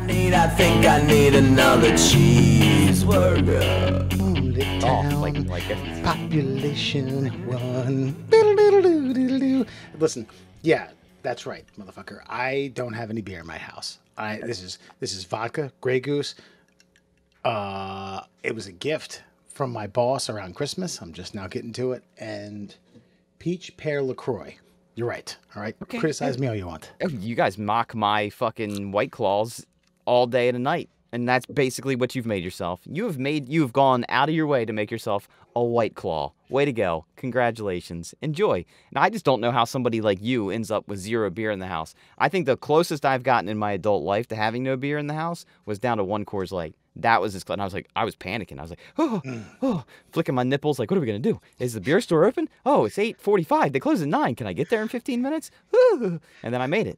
I think I need another cheeseburger. Oh, like a population of one. Listen, yeah, that's right, motherfucker. I don't have any beer in my house. This is vodka, Grey Goose. It was a gift from my boss around Christmas. I'm just now getting to it. And peach pear LaCroix. You're right. All right. Okay, Criticize me all you want. Oh, you guys mock my fucking White Claws all day and a night. And that's basically what you've made yourself. You've gone out of your way to make yourself a White Claw. Way to go. Congratulations. Enjoy. Now, I just don't know how somebody like you ends up with 0 beer in the house. I think the closest I've gotten in my adult life to having no beer in the house was down to 1 Coors Light. That was and I was panicking. I was like, flicking my nipples. Like, what are we going to do? Is the beer store open? Oh, it's 8:45. They close at 9. Can I get there in 15 minutes? And then I made it.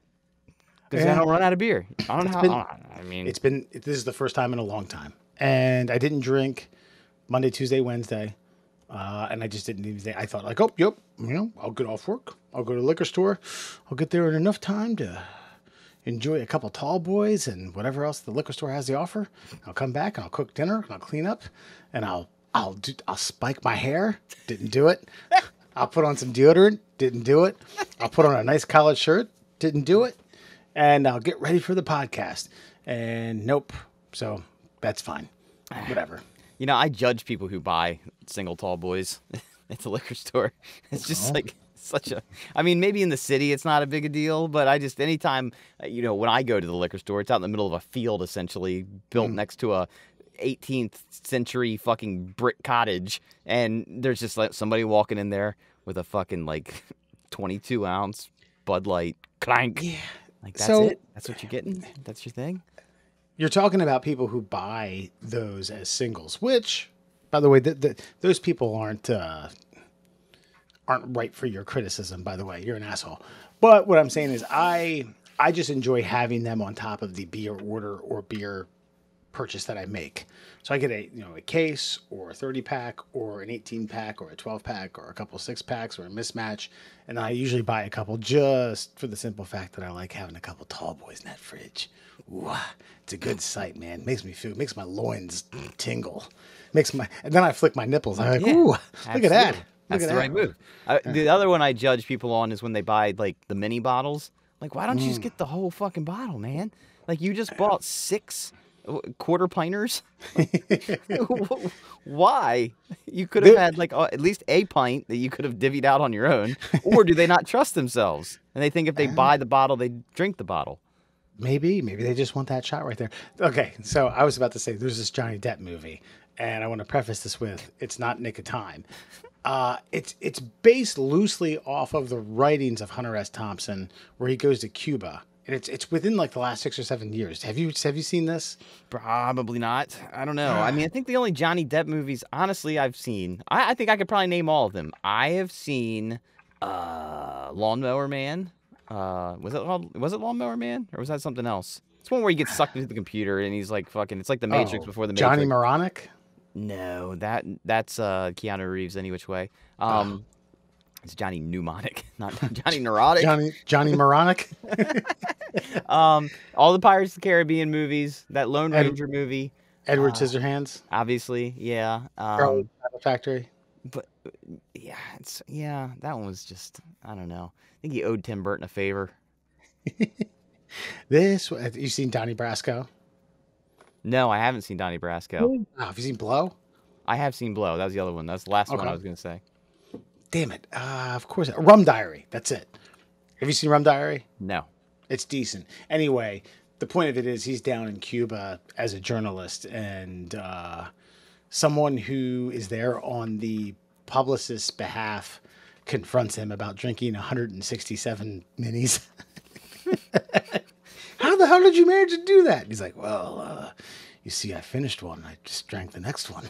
Because I don't run out of beer. I don't know how. This is the first time in a long time. And I didn't drink Monday, Tuesday, Wednesday. And I just didn't even I thought like, I'll get off work. I'll go to the liquor store. I'll get there in enough time to enjoy a couple tall boys and whatever else the liquor store has to offer. I'll come back and I'll cook dinner and I'll clean up and I'll spike my hair. Didn't do it. I'll put on some deodorant. Didn't do it. I'll put on a nice collared shirt. Didn't do it. And I'll get ready for the podcast. And nope. So that's fine. Whatever. You know, I judge people who buy single tall boys at the liquor store. It's just like such a... I mean, maybe in the city it's not a big a deal, but I just... Anytime, when I go to the liquor store, it's out in the middle of a field, essentially, built next to a 18th century fucking brick cottage. And there's just like somebody walking in there with a fucking, 22-ounce Bud Light clank. Yeah. Like, that's it? That's what you're getting? That's your thing? You're talking about people who buy those as singles, which, by the way, those people aren't right for your criticism, by the way. You're an asshole. But what I'm saying is I just enjoy having them on top of the beer order or beer purchase that I make. So I get a case or a 30-pack or an 18-pack or a 12-pack or a couple 6-packs or a mismatch. And I usually buy a couple just for the simple fact that I like having a couple tall boys in that fridge. Ooh, it's a good sight, man. Makes my loins tingle. And then I flick my nipples. I'm like, ooh, look at that. That's the right move. The other one I judge people on is when they buy the mini bottles. Like, why don't you just get the whole fucking bottle, man? Like, you just bought 6 quarter pinters. Why? You could have had at least a pint that you could have divvied out on your own. Or do they not trust themselves and they think if they buy the bottle they drink the bottle? Maybe they just want that shot right there. Okay, so I was about to say there's this Johnny Depp movie, and I want to preface this with it's not Nick of Time. It's based loosely off of the writings of Hunter S. Thompson, where he goes to Cuba. And it's within the last 6 or 7 years. Have you seen this? Probably not. I don't know. I mean, I think the only Johnny Depp movies, honestly, I've seen. I think I could probably name all of them. I have seen Lawnmower Man. Was it Lawnmower Man or was that something else? It's one where he gets sucked into the computer and he's like fucking. It's like the Matrix before the Matrix. Johnny Moronic? No, that's Keanu Reeves any which way. It's Johnny Mnemonic, not Johnny Neurotic. Johnny Moronic. All the Pirates of the Caribbean movies, that Lone Ranger movie, Edward Scissorhands, obviously, yeah. Factory. But yeah, that one was just I don't know. I think he owed Tim Burton a favor. You seen Donnie Brasco? No, I haven't seen Donnie Brasco. Oh, have you seen Blow? I have seen Blow. That was the other one. That's the last one I was going to say. Damn it. Of course. Rum Diary. That's it. Have you seen Rum Diary? No. It's decent. Anyway, the point of it is he's down in Cuba as a journalist, and someone who is there on the publicist's behalf confronts him about drinking 167 minis. How the hell did you manage to do that? He's like, well, you see, I finished one. I just drank the next one.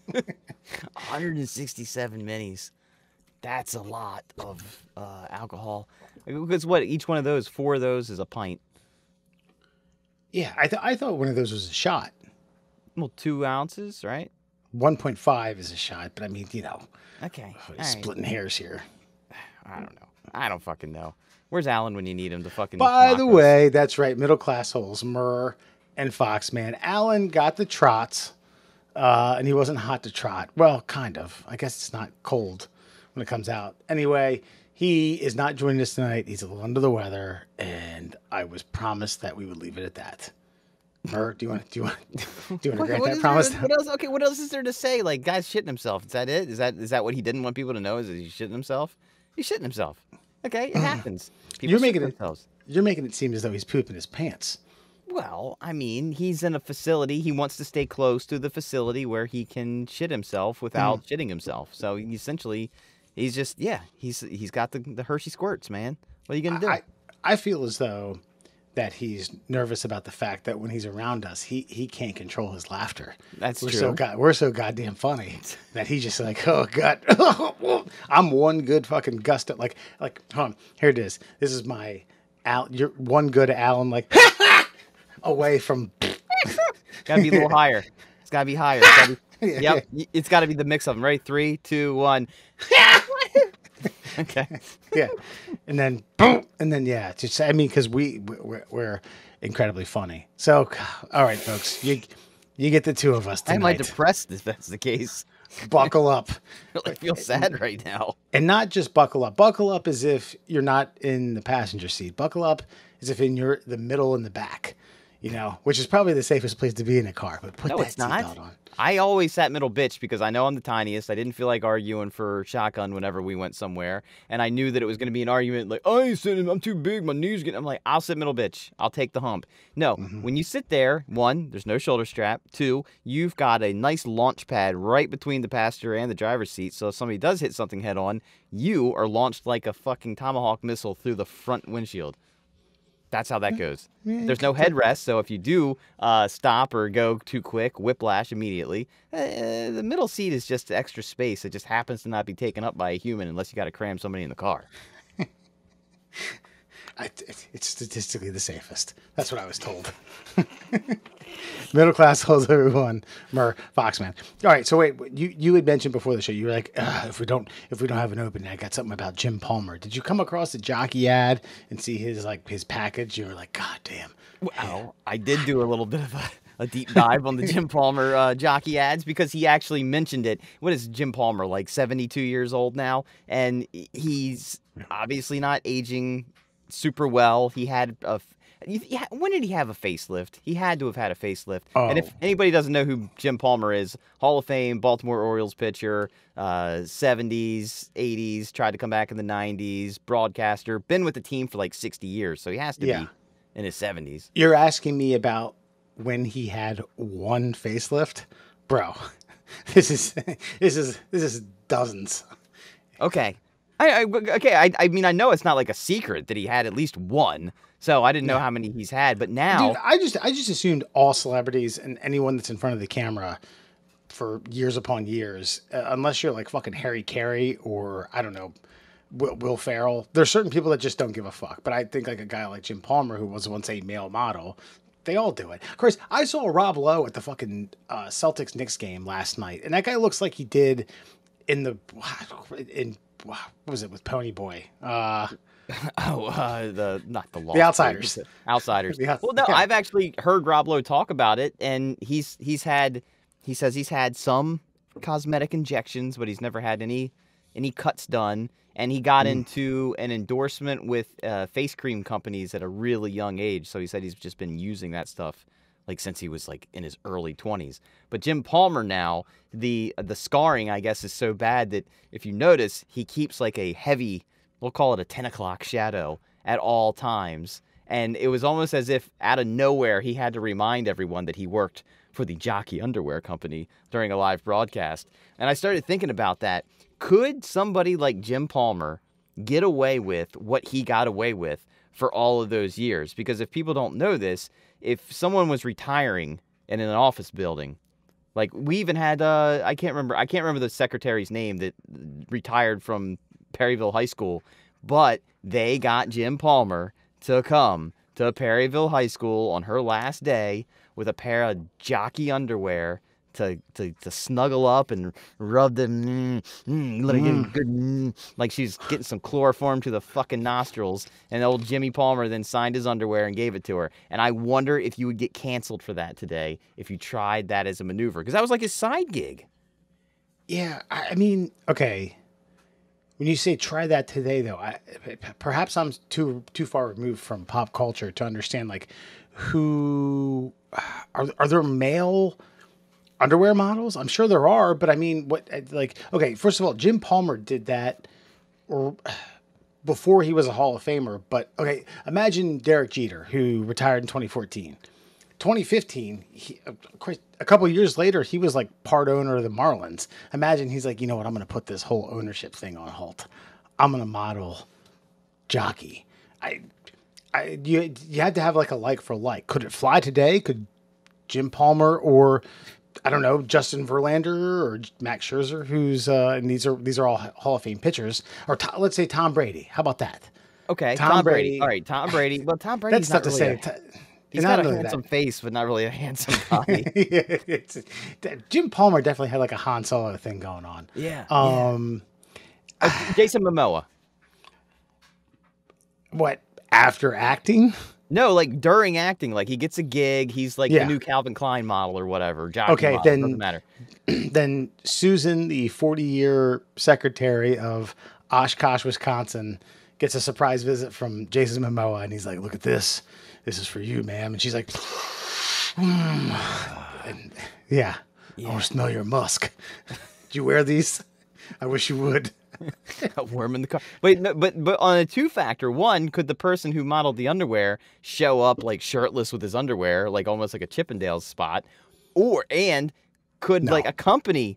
167 minis. That's a lot of alcohol. Because each one of those, 4 of those is a pint. Yeah, I thought one of those was a shot. Well, 2 ounces, right? 1.5 is a shot, but I mean, Okay. splitting hairs here. I don't know. I don't fucking know. Where's Alan when you need him to fucking By knock the us? way, that's right. Middle class holes, Murr and Foxman. Alan got the trots, and he wasn't hot to trot. Well, kind of. I guess it's not cold when it comes out. Anyway, he is not joining us tonight. He's a little under the weather, and I was promised that we would leave it at that. Murr, do you want to grant that promise? What else? Okay, what else is there to say? Like, guy's shitting himself. Is that it? Is that what he didn't want people to know? Is that he's shitting himself? He's shitting himself. Okay, it happens. People You're making it seem as though he's pooping his pants. Well, I mean, he's in a facility. He wants to stay close to the facility where he can shit himself without shitting himself. So essentially, he's just he's got the Hershey squirts, man. What are you gonna do? I feel as though that he's nervous about the fact that when he's around us, he can't control his laughter. That's we're true. We're so goddamn funny that he's just like, oh god, I'm one good fucking gust of like here it is. This is my you're one good Alan like away from. Gotta be a little higher. It's gotta be higher. It's gotta be, yep, it's gotta be the mix of them. Right, 3, 2, 1. Okay. Yeah, and then boom, and then yeah. Just I mean, because we're incredibly funny. So, all right, folks, you get the two of us tonight. I might depressed if that's the case. Buckle up. I feel sad right now. And not just buckle up. Buckle up as if you're not in the passenger seat. Buckle up as if in the middle and the back. You know, which is probably the safest place to be in a car. But put that seatbelt on. I always sat middle bitch because I know I'm the tiniest. I didn't feel like arguing for shotgun whenever we went somewhere. And I knew that it was going to be an argument like, I ain't sitting, I'm too big, my knees getting... I'm like, I'll sit middle bitch. I'll take the hump. No, when you sit there, 1, there's no shoulder strap. 2, you've got a nice launch pad right between the passenger and the driver's seat. So if somebody does hit something head on, you are launched like a fucking Tomahawk missile through the front windshield. That's how that goes. There's no headrest, so if you do stop or go too quick, whiplash immediately. The middle seat is just extra space. It just happens to not be taken up by a human unless you got to cram somebody in the car. It's statistically the safest. That's what I was told. Middle class holes, everyone. Murr, Foxman. All right, so wait, you had mentioned before the show, you were like, if we don't have an opening, I got something about Jim Palmer. Did you come across the jockey ad and see his package? You were like, God damn. Well, I did do a little bit of a deep dive on the Jim Palmer jockey ads because he actually mentioned it. What is Jim Palmer, like 72 years old now? And he's obviously not aging super well. He had when did he have a facelift? He had to have had a facelift. Oh. And if anybody doesn't know who Jim Palmer is, Hall of Fame, Baltimore Orioles pitcher, 70s, 80s, tried to come back in the 90s, broadcaster, been with the team for like 60 years, so he has to be in his 70s. You're asking me about when he had one facelift? Bro, this is dozens. Okay. I mean, I know it's not like a secret that he had at least one, so I didn't know how many he's had. But now, dude, I just assumed all celebrities and anyone that's in front of the camera for years upon years, unless you're like fucking Harry Carey or I don't know, Will Ferrell. There's certain people that just don't give a fuck. But I think like a guy like Jim Palmer, who was once a male model, they all do it. Of course, I saw Rob Lowe at the fucking Celtics-Knicks game last night, and that guy looks like he did in what was it with Pony Boy? not the Lost The Outsiders. Boys, Outsiders. Well, no, I've actually heard Rob Lowe talk about it, and he says he's had some cosmetic injections, but he's never had any cuts done. And he got into an endorsement with face cream companies at a really young age. So he said he's just been using that stuff like since he was like in his early 20s. But Jim Palmer now, the scarring, I guess, is so bad that if you notice, he keeps like a heavy, we'll call it a 10 o'clock shadow at all times. And it was almost as if out of nowhere, he had to remind everyone that he worked for the Jockey Underwear Company during a live broadcast. And I started thinking about that. Could somebody like Jim Palmer get away with what he got away with for all of those years? Because if people don't know this, if someone was retiring in an office building, like we even had, I can't remember the secretary's name that retired from Perryville High School, but they got Jim Palmer to come to Perryville High School on her last day with a pair of jockey underwear to snuggle up and rub them, let her get a good, like she's getting some chloroform to the fucking nostrils. And old Jimmy Palmer then signed his underwear and gave it to her. And I wonder if you would get canceled for that today if you tried that as a maneuver, because that was like his side gig. Yeah, I mean, okay. When you say try that today, though, perhaps I'm too far removed from pop culture to understand, like, who are there male underwear models? I'm sure there are, but I mean, what, like, okay, first of all, Jim Palmer did that or before he was a Hall of Famer, but okay, imagine Derek Jeter, who retired in 2014. 2015, a couple of years later, he was like part owner of the Marlins. Imagine he's like, you know what, I'm going to put this whole ownership thing on halt. I'm going to model jockey. You had to have like a like for like. Could it fly today? Could Jim Palmer or I don't know, Justin Verlander or Max Scherzer, who's and these are all Hall of Fame pitchers, or let's say Tom Brady. How about that? Okay, Tom Brady. All right, Tom Brady. Well, Tom Brady's that's not tough really to say. He's got a handsome face, but not really a handsome body. Jim Palmer definitely had like a Han Solo thing going on. Yeah. Jason Momoa. What, after acting? No, like during acting, like he gets a gig. He's like the new Calvin Klein model or whatever. Jockey model, then doesn't matter. Then Susan, the 40-year secretary of Oshkosh, Wisconsin, gets a surprise visit from Jason Momoa, and he's like, "Look at this. This is for you, ma'am." And she's like, and, I want to smell your musk. Did you wear these? I wish you would. A worm in the car. Wait, no, but on a two-factor, one, could the person who modeled the underwear show up like shirtless with his underwear, like almost like a Chippendales spot, and could a company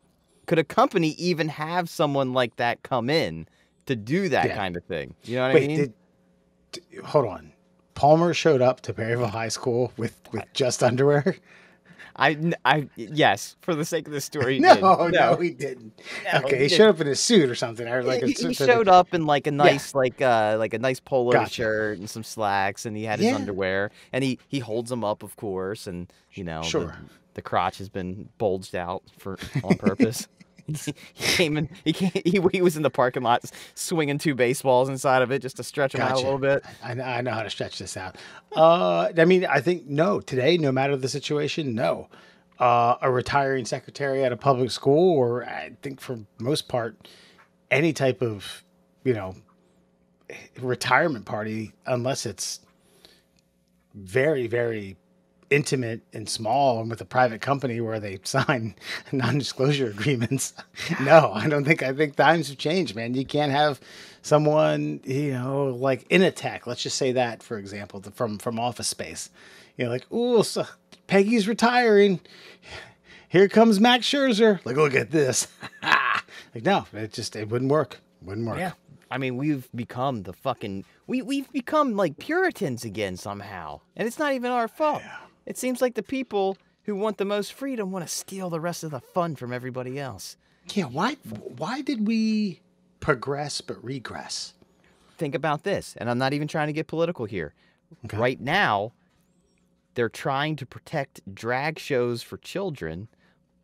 even have someone like that come in to do that kind of thing? You know what I mean? Hold on. Palmer showed up to Perryville High School with just underwear. Yes, for the sake of the story. No, he didn't. No, okay, he showed up in a suit or something. He showed up in like a nice like a nice polo shirt and some slacks, and he had his underwear, and he holds them up, of course, and you know the crotch has been bulged out on purpose. He came in. He was in the parking lot swinging two baseballs inside of it just to stretch them out a little bit. I know how to stretch this out. I mean, I think today, no matter the situation, no. A retiring secretary at a public school, or I think for most part, any type of retirement party, unless it's very, very intimate and small and with a private company where they sign non-disclosure agreements. No, I think times have changed, man. You can't have someone, like in a tech, let's just say that, for example, from Office Space, like, ooh, so Peggy's retiring. Here comes Max Scherzer. Like, look at this. Like, no, it wouldn't work. Yeah. I mean, we've become we've become like Puritans again somehow. And it's not even our fault. Yeah. It seems like the people who want the most freedom want to steal the rest of the fun from everybody else. Yeah, why did we progress but regress? Think about this, and I'm not even trying to get political here. Okay. Right now, they're trying to protect drag shows for children,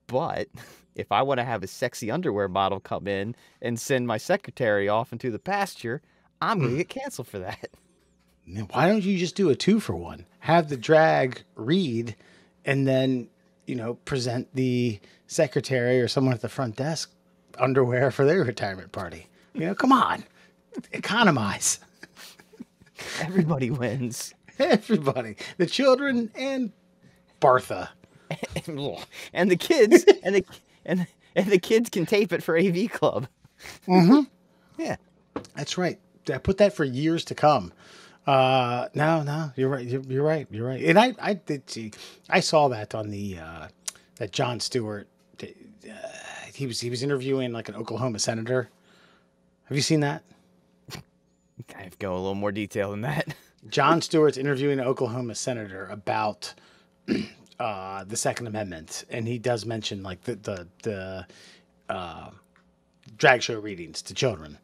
but if I want to have a sexy underwear model come in and send my secretary off into the pasture, I'm going to get canceled for that. Why don't you just do a 2-for-1? Have the drag read and then, present the secretary or someone at the front desk underwear for their retirement party. Come on. Economize. Everybody wins. Everybody. The children and Bartha. And the kids and the kids can tape it for AV Club. Mm-hmm. Yeah. That's right. I put that for years to come. No, you're right. You're right. And I did see, I saw that on the, that Jon Stewart, he was interviewing like an Oklahoma senator. Have you seen that? I have to go a little more detail than that. Jon Stewart's interviewing an Oklahoma senator about, the Second Amendment. And he does mention like the drag show readings to children.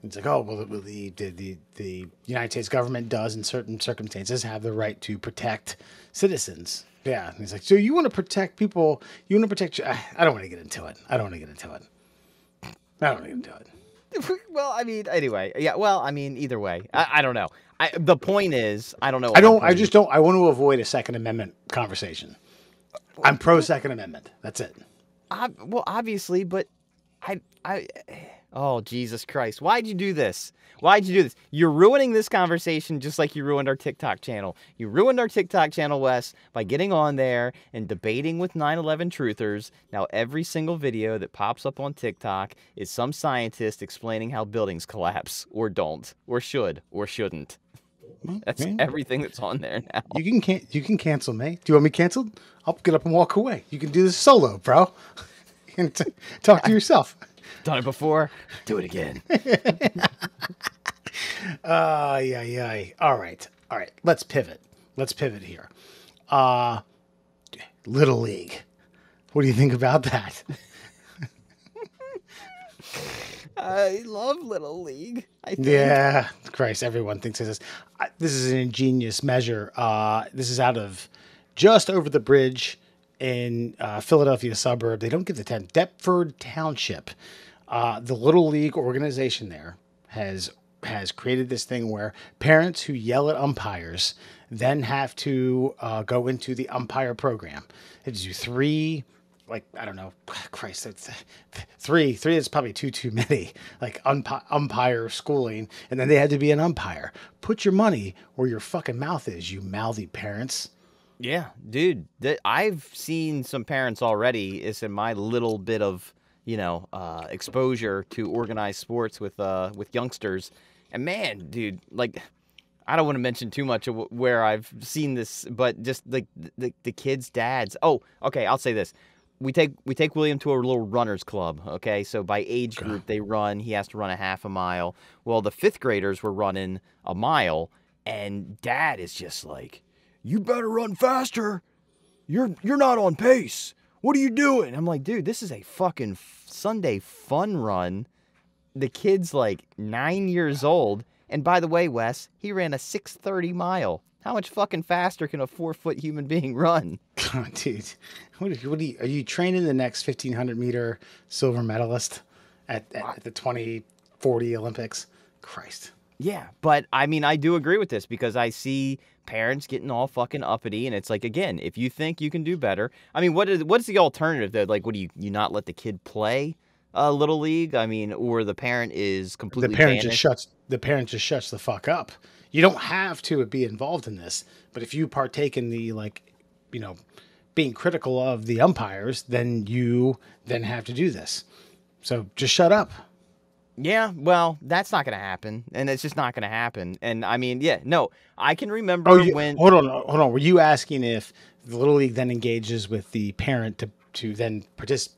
It's like, oh, well, the United States government does, in certain circumstances, have the right to protect citizens Yeah. And he's like, so you want to protect people? You want to protect? I don't want to get into it. I don't want to get into it. Well, I mean, anyway, yeah. Well, I mean, either way, I don't know. The point is, I don't know. I don't. I just don't. I want to avoid a Second Amendment conversation. I'm pro Second Amendment. That's it. Well, obviously, but oh, Jesus Christ. Why'd you do this? You're ruining this conversation just like you ruined our TikTok channel. You ruined our TikTok channel, Wes, by getting on there and debating with 9/11 truthers. Now, every single video that pops up on TikTok is some scientist explaining how buildings collapse, or don't, or should, or shouldn't. That's everything that's on there now. You can cancel me. Do you want me canceled? I'll get up and walk away. You can do this solo, bro. You can talk to yourself. Done it before. Do it again. Yeah. All right. Let's pivot here. Little League. What do you think about that? I love Little League. I think. Yeah, Christ, everyone thinks this. This is an ingenious measure. This is out of just over the bridge in Philadelphia suburb. They don't give the town. Deptford Township. The Little League organization there has created this thing where parents who yell at umpires then have to go into the umpire program. They do three. Like, I don't know, Christ, that's three is probably too many, like umpire schooling. And then they had to be an umpire. Put your money where your fucking mouth is, you mouthy parents. Yeah, dude, I've seen some parents already. It's in my little bit of, exposure to organized sports with youngsters. And man, dude, like, I don't want to mention too much of where I've seen this, but just like the kids' dads. Oh, okay, I'll say this. We take William to a little runners club, okay? So by age group, they run. He has to run a half a mile. Well, the 5th graders were running a mile, and Dad is just like, "You better run faster. You're not on pace. What are you doing?" I'm like, dude, this is a fucking Sunday fun run. The kid's like 9 years old, and by the way, Wes, he ran a 6:30 mile. How much fucking faster can a 4-foot human being run? God, dude, are you training the next 1,500 meter silver medalist at the 2040 Olympics? Christ. Yeah, but I mean, I do agree with this because I see parents getting all fucking uppity, and it's like, again, if you think you can do better, I mean, what's the alternative though? Like, what do you not let the kid play Little League? I mean, or the parent is completely the parent just shuts the fuck up. You don't have to be involved in this, but if you partake in the, being critical of the umpires, then you have to do this. So just shut up. Yeah, well, that's not going to happen, and it's just not going to happen. And I mean, yeah, no, I can remember when. Hold on. Were you asking if the Little League then engages with the parent to then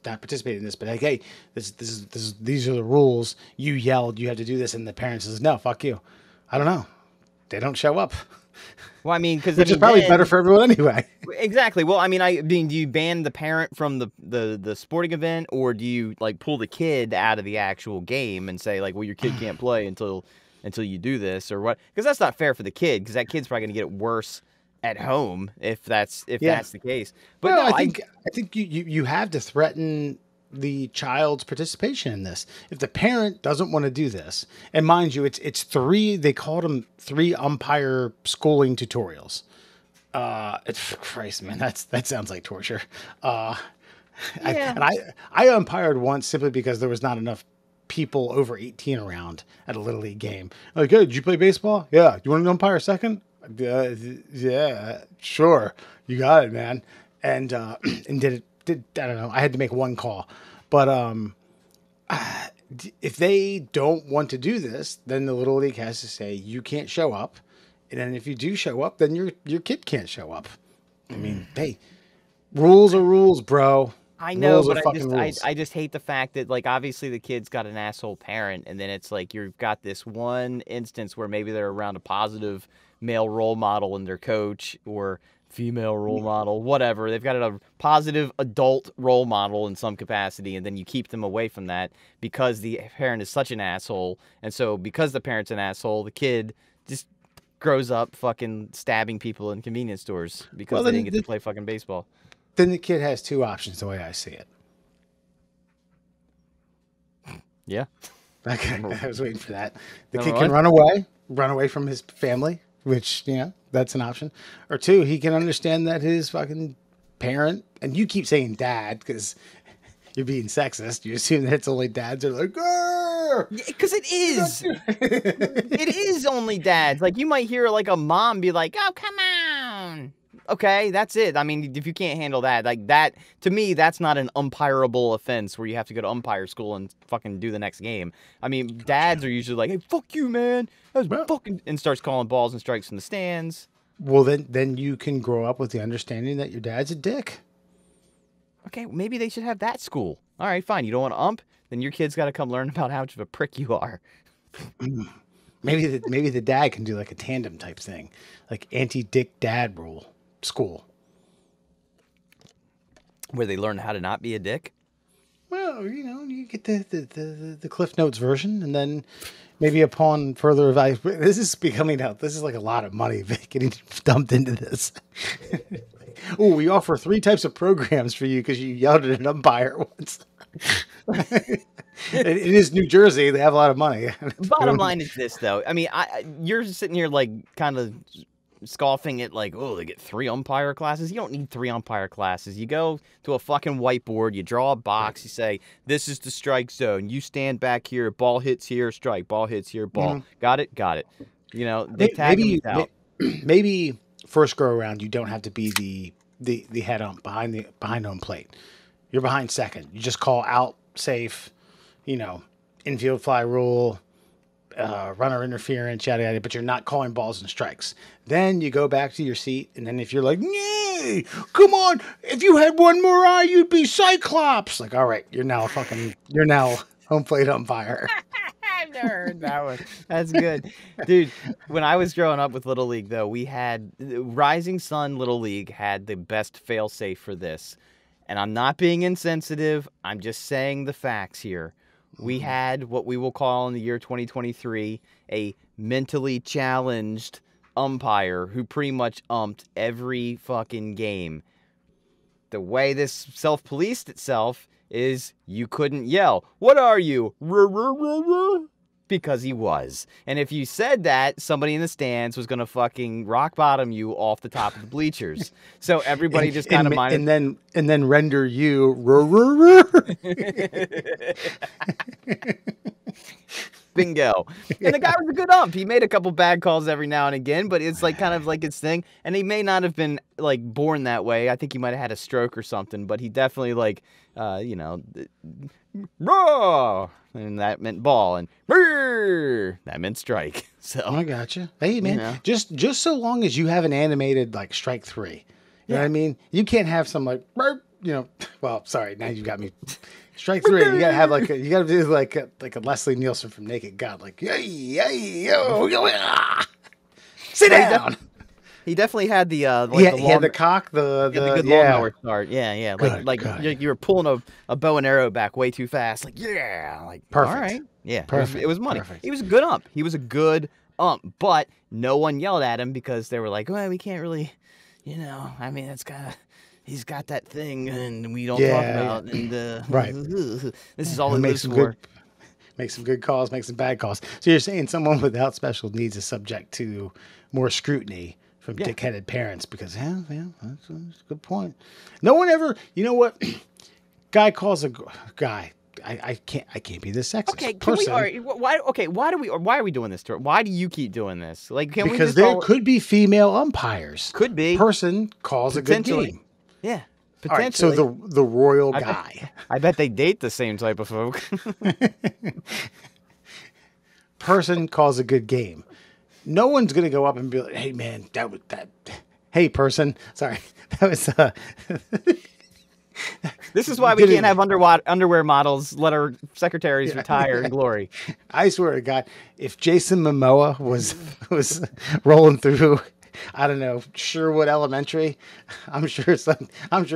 not participate in this, but like, hey, these are the rules. You yelled, you have to do this, and the parent says, no, fuck you. I don't know. They don't show up. Well, I mean, because which is probably better for everyone anyway. Exactly. Well, I mean, do you ban the parent from the sporting event, or do you like pull the kid out of the actual game and say like, well, your kid can't play until you do this or what? Because that's not fair for the kid, because that kid's probably going to get it worse at home if that's the case. But well, no, I think you have to threaten the child's participation in this. If the parent doesn't want to do this, and mind you, it's 3. They called them 3 umpire schooling tutorials. Christ, man, that sounds like torture. Yeah. I umpired once simply because there was not enough people over 18 around at a Little League game. Like, hey, did you play baseball? Yeah. You want to umpire a second? Yeah, sure. You got it, man. And did it. I don't know. I had to make one call, but if they don't want to do this, then the Little League has to say you can't show up, and then if you do show up, then your kid can't show up. I mean, hey, rules are rules, bro. I know, but I just hate the fact that, like, obviously the kid's got an asshole parent, and then it's like you've got this one instance where maybe they're around a positive male role model in their coach, or female role model, whatever. They've got a positive adult role model in some capacity, and then you keep them away from that because the parent is such an asshole. And so because the parent's an asshole, the kid just grows up fucking stabbing people in convenience stores because they didn't get to play fucking baseball. Then the kid has two options, the way I see it. Yeah. Okay, I was waiting for that. The kid can run away from his family, which, that's an option. Or two, he can understand that his fucking parent, and you keep saying dad because you're being sexist. You assume that it's only dads are like, because it is. It is only dads. Like, you might hear like a mom be like, oh, come on. Okay, that's it. I mean, if you can't handle that, like that, to me, that's not an umpireable offense where you have to go to umpire school and fucking do the next game. I mean, dads are usually like, hey, fuck you, man. That was fucking, and starts calling balls and strikes in the stands. Well, then you can grow up with the understanding that your dad's a dick. Okay, maybe they should have that school. All right, fine. You don't want to ump? Then your kid's got to come learn about how much of a prick you are. Maybe the dad can do like a tandem type thing, like anti-dick dad rule school. Where they learn how to not be a dick? Well, you get the Cliff Notes version, and then maybe upon further evaluation, this is like a lot of money getting dumped into this. Oh, we offer 3 types of programs for you because you yelled at an umpire once. It is New Jersey. They have a lot of money. Bottom line is this, though. I mean, you're sitting here like kind of scoffing at like, oh, they get 3 umpire classes. You don't need 3 umpire classes. You go to a fucking whiteboard, you draw a box, you say, this is the strike zone. You stand back here, ball hits here, strike, ball hits here, ball. Mm-hmm. Got it? Got it. They tag them out. Maybe first go around, you don't have to be the head ump behind home plate. You're behind second. You just call out, safe, infield fly rule, runner interference, yada yada, but you're not calling balls and strikes. Then you go back to your seat, and then if you're like, "Yay, come on, if you had one more eye, you'd be Cyclops." Like, all right, you're now home plate umpire. I've never heard that one. That's good. Dude, when I was growing up with Little League, though, we had Rising Sun Little League had the best fail-safe for this. And I'm not being insensitive. I'm just saying the facts here. We had what we will call in the year 2023 a mentally challenged umpire who pretty much umped every fucking game. The way this self-policed itself is you couldn't yell, "What are you?" Because he was. And if you said that, somebody in the stands was going to fucking rock bottom you off the top of the bleachers. So everybody just kind of minded. And then render you. Bingo. And the guy was a good ump. He made a couple bad calls every now and again, but it's like kind of like his thing. And he may not have been like born that way. I think he might have had a stroke or something, but he definitely like, raw, and that meant ball, and that meant strike. So I gotcha. Hey man, just so long as you have an animated like strike 3, you know what I mean? You can't have some like, well, sorry, now you got me. Strike 3. You gotta have you gotta do like a Leslie Nielsen from Naked Gun, like sit down. He definitely had the he had the cock, the good lawnmower start. Yeah. Good. You were pulling a bow and arrow back way too fast. Like perfect. All right. Yeah. Perfect. It was money. Perfect. He was a good ump. But no one yelled at him because they were like, well, we can't really, I mean, he's got that thing and we don't talk about and right. This is all it makes for. Make some good calls, make some bad calls. So you're saying someone without special needs is subject to more scrutiny from dick-headed parents because, that's a good point. No one ever, you know what? Guy calls a guy. I can't be this sexist. Okay, why are we doing this to her? Why do you keep doing this? Like, because there could be female umpires. Could be. Person calls a good game. Yeah. Potentially. Right, so the royal guy. I bet they date the same type of folk. Person calls a good game. No one's gonna go up and be like, "Hey man, hey person, sorry, that was." This is why we can't have underwear models let our secretaries retire in glory. I swear to God, if Jason Momoa was rolling through, I don't know, Sherwood Elementary, I'm sure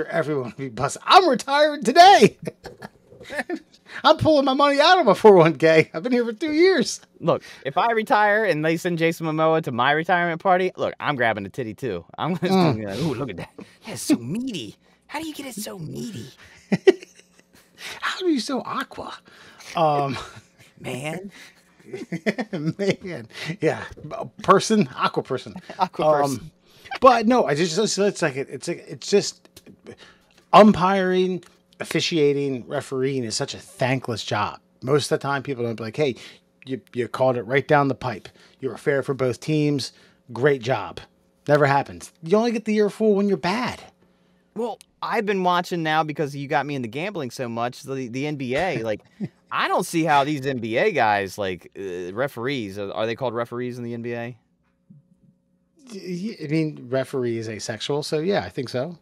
everyone would be busting. I'm retired today. I'm pulling my money out of my 401k. I've been here for 2 years. Look, if I retire and they send Jason Momoa to my retirement party, look, I'm grabbing a titty too. I'm just gonna be like, ooh, look at that. That's so meaty. How do you get it so meaty? How are you so aqua? Man. Man. Yeah. Person, aqua person. Aqua person. But no, it's just umpiring, officiating, refereeing is such a thankless job. Most of the time, people don't be like, hey, you called it right down the pipe. You were fair for both teams. Great job. Never happens. You only get the earful when you're bad. Well, I've been watching now because you got me into gambling so much, the NBA. Like, I don't see how these NBA guys, like, referees, are they called referees in the NBA? I mean, referee is asexual, so yeah, I think so.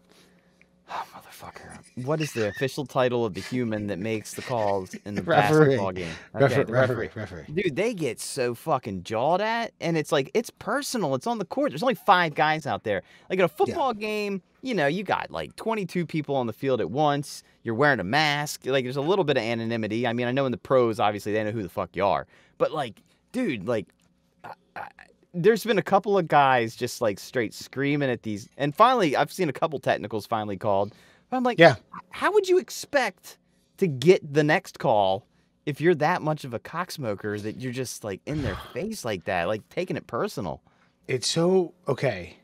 Oh, motherfucker. What is the official title of the human that makes the calls in the Referee. basketball game? Okay, the Referee. Dude, they get so fucking jawed at, and it's like, it's personal. It's on the court. There's only 5 guys out there. Like, at a football game, you know, you got like 22 people on the field at once. You're wearing a mask. Like, there's a little bit of anonymity. I mean, I know in the pros, obviously, they know who the fuck you are. But, like, dude, like, there's been a couple of guys just like straight screaming at these. And finally, I've seen a couple technicals finally called. But I'm like, yeah, how would you expect to get the next call if you're that much of a cocksmoker that you're just like in their face like that, like taking it personal? It's so okay.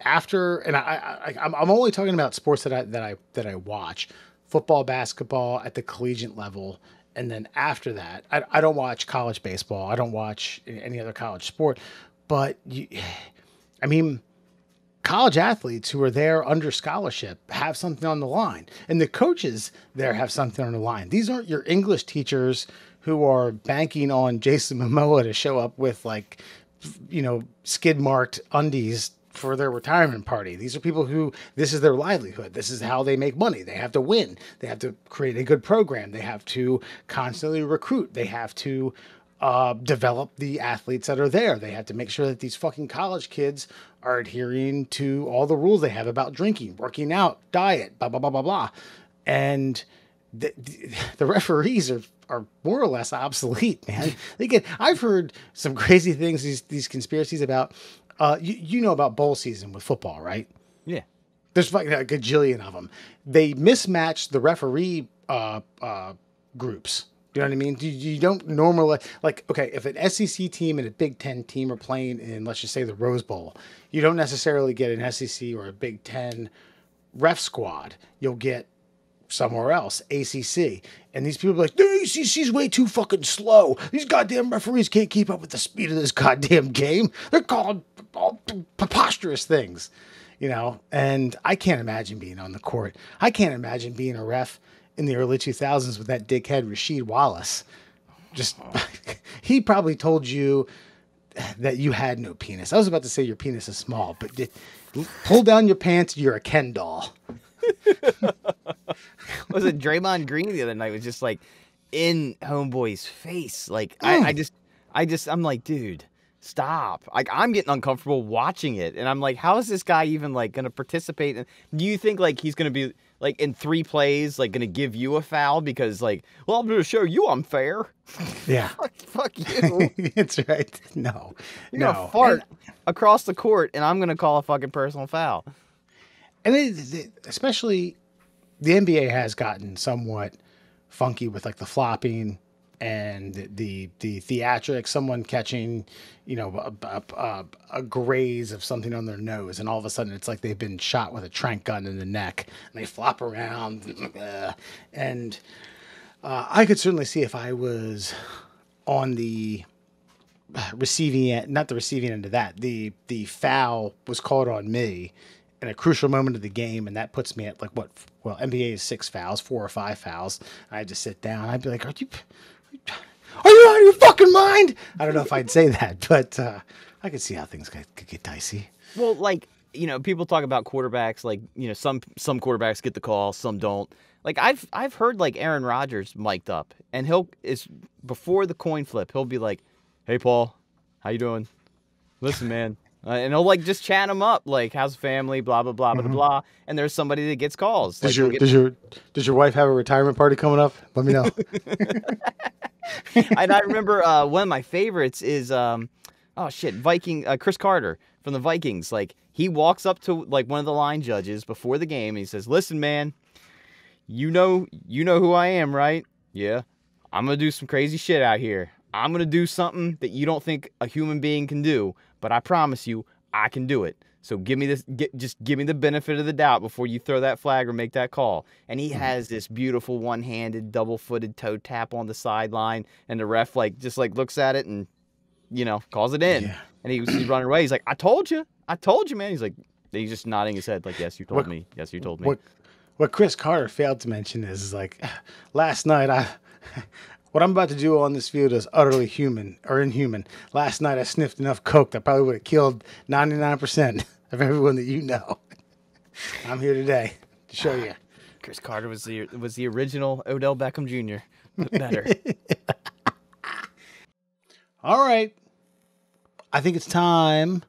After, and I'm only talking about sports that I watch, football, basketball at the collegiate level. And then after that, I don't watch college baseball. I don't watch any other college sport. But, I mean, college athletes who are there under scholarship have something on the line. And the coaches there have something on the line. These aren't your English teachers who are banking on Jason Momoa to show up with, like, you know, skid-marked undies for their retirement party. These are people who, this is their livelihood. This is how they make money. They have to win. They have to create a good program. They have to constantly recruit. They have to develop the athletes that are there. They have to make sure that these fucking college kids are adhering to all the rules they have about drinking, working out, diet, blah, blah, blah, blah, blah. And the referees are more or less obsolete, man. I've heard some crazy things, these conspiracies about, you know about bowl season with football, right? Yeah. There's like a gajillion of them. They mismatch the referee groups. Do you know what I mean? You don't normally, like, okay, if an SEC team and a Big Ten team are playing in, let's just say, the Rose Bowl, you don't necessarily get an SEC or a Big Ten ref squad. You'll get somewhere else, ACC. And these people are like, the ACC's way too fucking slow. These goddamn referees can't keep up with the speed of this goddamn game. They're called all preposterous things, you know? And I can't imagine being on the court. I can't imagine being a ref in the early 2000s with that dickhead Rasheed Wallace. Just, he probably told you that you had no penis. I was about to say your penis is small, but pull down your pants, you're a Ken doll. Was it Draymond Green the other night was just like in homeboy's face? Like I'm like, dude, stop. Like, I'm getting uncomfortable watching it. And I'm like, how is this guy even like going to participate? Do you think like he's going to be like in 3 plays, like going to give you a foul because like, well, I'm going to show you I'm fair. Yeah. Fuck you. That's right. No, you're going to fart across the court and I'm going to call a fucking personal foul. And especially the NBA has gotten somewhat funky with like the flopping and the theatrics, someone catching, you know, a graze of something on their nose, and all of a sudden it's like they've been shot with a tranq gun in the neck, and they flop around, and I could certainly see if I was on the receiving end, not the receiving end of that, the foul was called on me in a crucial moment of the game, and that puts me at like what? Well, NBA is 6 fouls, 4 or 5 fouls. I just sit down. I'd be like, Are you out of your fucking mind? I don't know if I'd say that, but I could see how things could get dicey. Well, like, you know, people talk about quarterbacks, like, you know, some quarterbacks get the call, some don't. Like, I've heard like Aaron Rodgers mic'd up, and before the coin flip, he'll be like, "Hey, Paul, how you doing? Listen, man, And he'll like just chat him up, like how's the family, blah blah blah blah blah. And there's somebody that gets calls. Does Like, your wife have a retirement party coming up? Let me know. And I remember one of my favorites is Chris Carter from the Vikings. Like he walks up to like one of the line judges before the game and he says, "Listen, man, you know who I am, right? Yeah. I'm going to do some crazy shit out here. I'm going to do something that you don't think a human being can do, but I promise you I can do it. So give me just give me the benefit of the doubt before you throw that flag or make that call." And he has this beautiful one-handed, double-footed toe tap on the sideline, and the ref just looks at it and calls it in. Yeah. And he's running away. He's like, I told you, man. He's like, he's just nodding his head like, yes, you told me. Yes, you told me. What Chris Carter failed to mention is like, last night what I'm about to do on this field is utterly inhuman. Last night I sniffed enough coke that probably would have killed 99% of everyone that you know. I'm here today to show you. Chris Carter was the original Odell Beckham Jr. but better. All right. I think it's time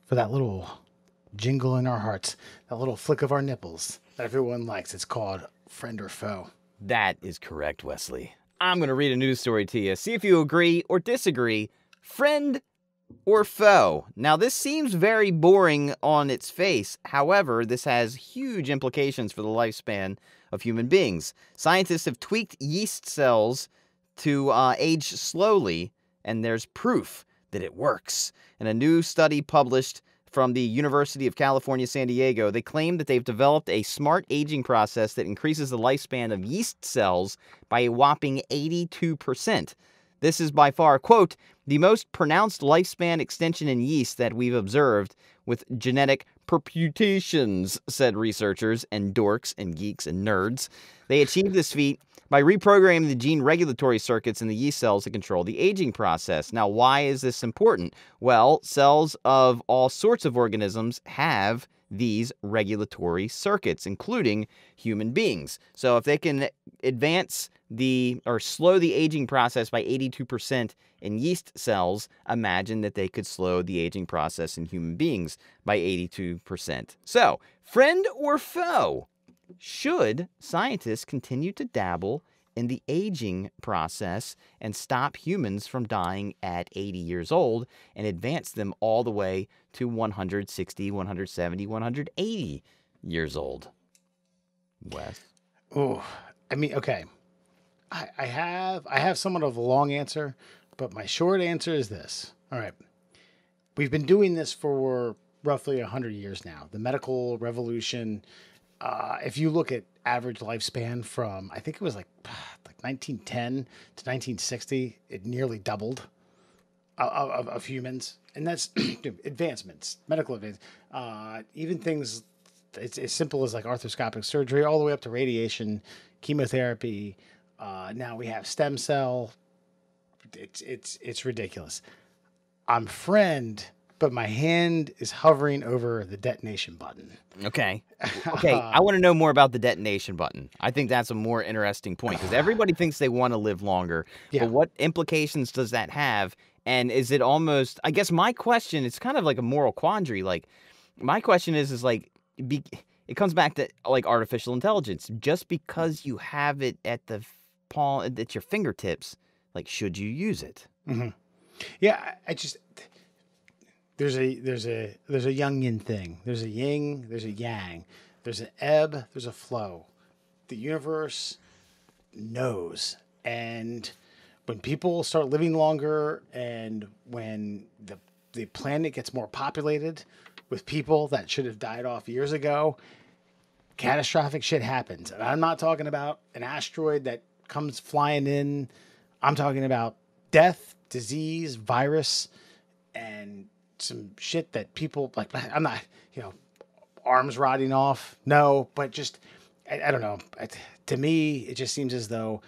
for that little jingle in our hearts, that little flick of our nipples that everyone likes. It's called Friend or Foe. That is correct, Wesley. I'm going to read a news story to you. See if you agree or disagree. Friend or foe? Now, this seems very boring on its face. However, this has huge implications for the lifespan of human beings. Scientists have tweaked yeast cells to age slowly, and there's proof that it works. In a new study published from the University of California, San Diego, they claim that they've developed a smart aging process that increases the lifespan of yeast cells by a whopping 82%. This is by far, quote, the most pronounced lifespan extension in yeast that we've observed with genetic permutations, said researchers and dorks and geeks and nerds. They achieved this feat by reprogramming the gene regulatory circuits in the yeast cells to control the aging process. Now, why is this important? Well, cells of all sorts of organisms have these regulatory circuits, including human beings. So if they can slow the aging process by 82% in yeast cells, imagine that they could slow the aging process in human beings by 82%. So, friend or foe? Should scientists continue to dabble in the aging process and stop humans from dying at 80 years old and advance them all the way to 160, 170, 180 years old? Wes? Oh, I mean, okay. I have somewhat of a long answer, but my short answer is this. All right. We've been doing this for roughly 100 years now. The medical revolution, if you look at average lifespan from, I think it was like 1910 to 1960, it nearly doubled of humans. And that's advancements, medical advances. Even things it's as simple as like arthroscopic surgery all the way up to radiation, chemotherapy. Now we have stem cell. It's ridiculous. I'm friend, but my hand is hovering over the detonation button. Okay. I want to know more about the detonation button. I think that's a more interesting point because everybody thinks they want to live longer. Yeah. But what implications does that have? And is it almost, I guess my question, it's kind of like a moral quandary. Like my question is like, it comes back to like artificial intelligence. Just because you have it at the palm, at your fingertips, like, should you use it? Mm-hmm. Yeah. There's a yang yin thing. There's a yin, there's a yang, there's an ebb, there's a flow. The universe knows. And when people start living longer and when the planet gets more populated with people that should have died off years ago, catastrophic shit happens. And I'm not talking about an asteroid that comes flying in. I'm talking about death, disease, virus, and some shit that people like. I'm not, arms rotting off. No, but just, I don't know. To me, it just seems as though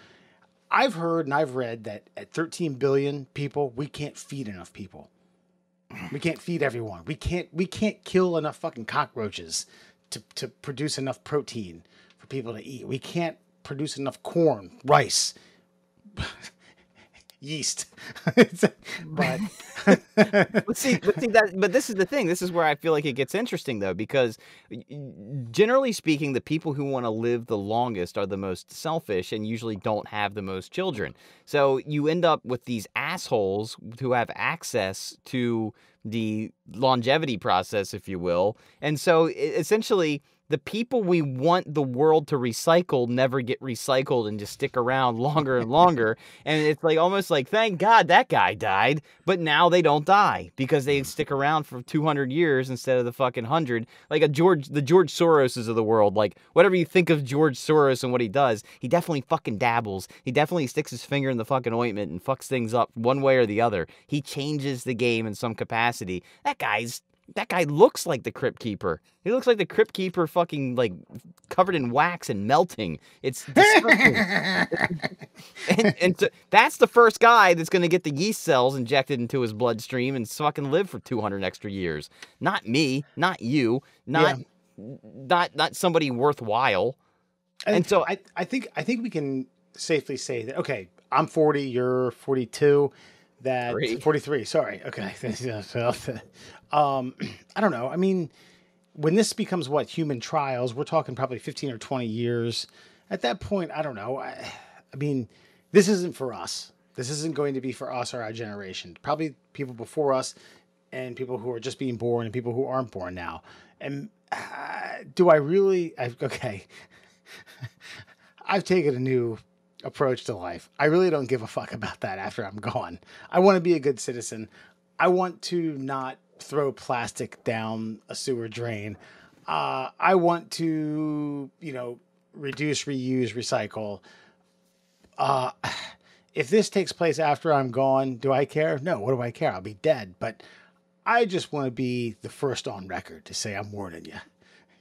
I've heard and I've read that at 13 billion people, we can't feed enough people. We can't feed everyone. We can't kill enough fucking cockroaches to produce enough protein for people to eat. We can't produce enough corn, rice, yeast. But but this is the thing. This is where I feel like it gets interesting, though, because generally speaking, the people who want to live the longest are the most selfish and usually don't have the most children. So you end up with these assholes who have access to the longevity process, if you will. And so essentially, the people we want the world to recycle never get recycled and just stick around longer and longer. And it's like almost like, thank God that guy died, but now they don't die because they stick around for 200 years instead of the fucking 100. Like the George Soroses of the world. Like, whatever you think of George Soros and what he does, he definitely fucking dabbles. He definitely sticks his finger in the fucking ointment and fucks things up one way or the other. He changes the game in some capacity. That guy looks like the Crypt Keeper. He looks like the Crypt Keeper fucking, like, covered in wax and melting. It's disgusting. and so that's the first guy that's going to get the yeast cells injected into his bloodstream and fucking live for 200 extra years. Not me, not you, not somebody worthwhile. And so I think we can safely say that, okay, I'm 40, you're 42. 43. Sorry. Okay. I don't know. I mean, when this becomes human trials, we're talking probably 15 or 20 years. At that point, I don't know. I mean, this isn't for us. This isn't going to be for us or our generation. Probably people before us and people who are just being born and people who aren't born now. And do I really? Okay. I've taken a new approach to life. I really don't give a fuck about that after I'm gone. I want to be a good citizen. I want to not throw plastic down a sewer drain. I want to, reduce, reuse, recycle. If this takes place after I'm gone, do I care? No, what do I care? I'll be dead. But I just want to be the first on record to say, I'm warning you.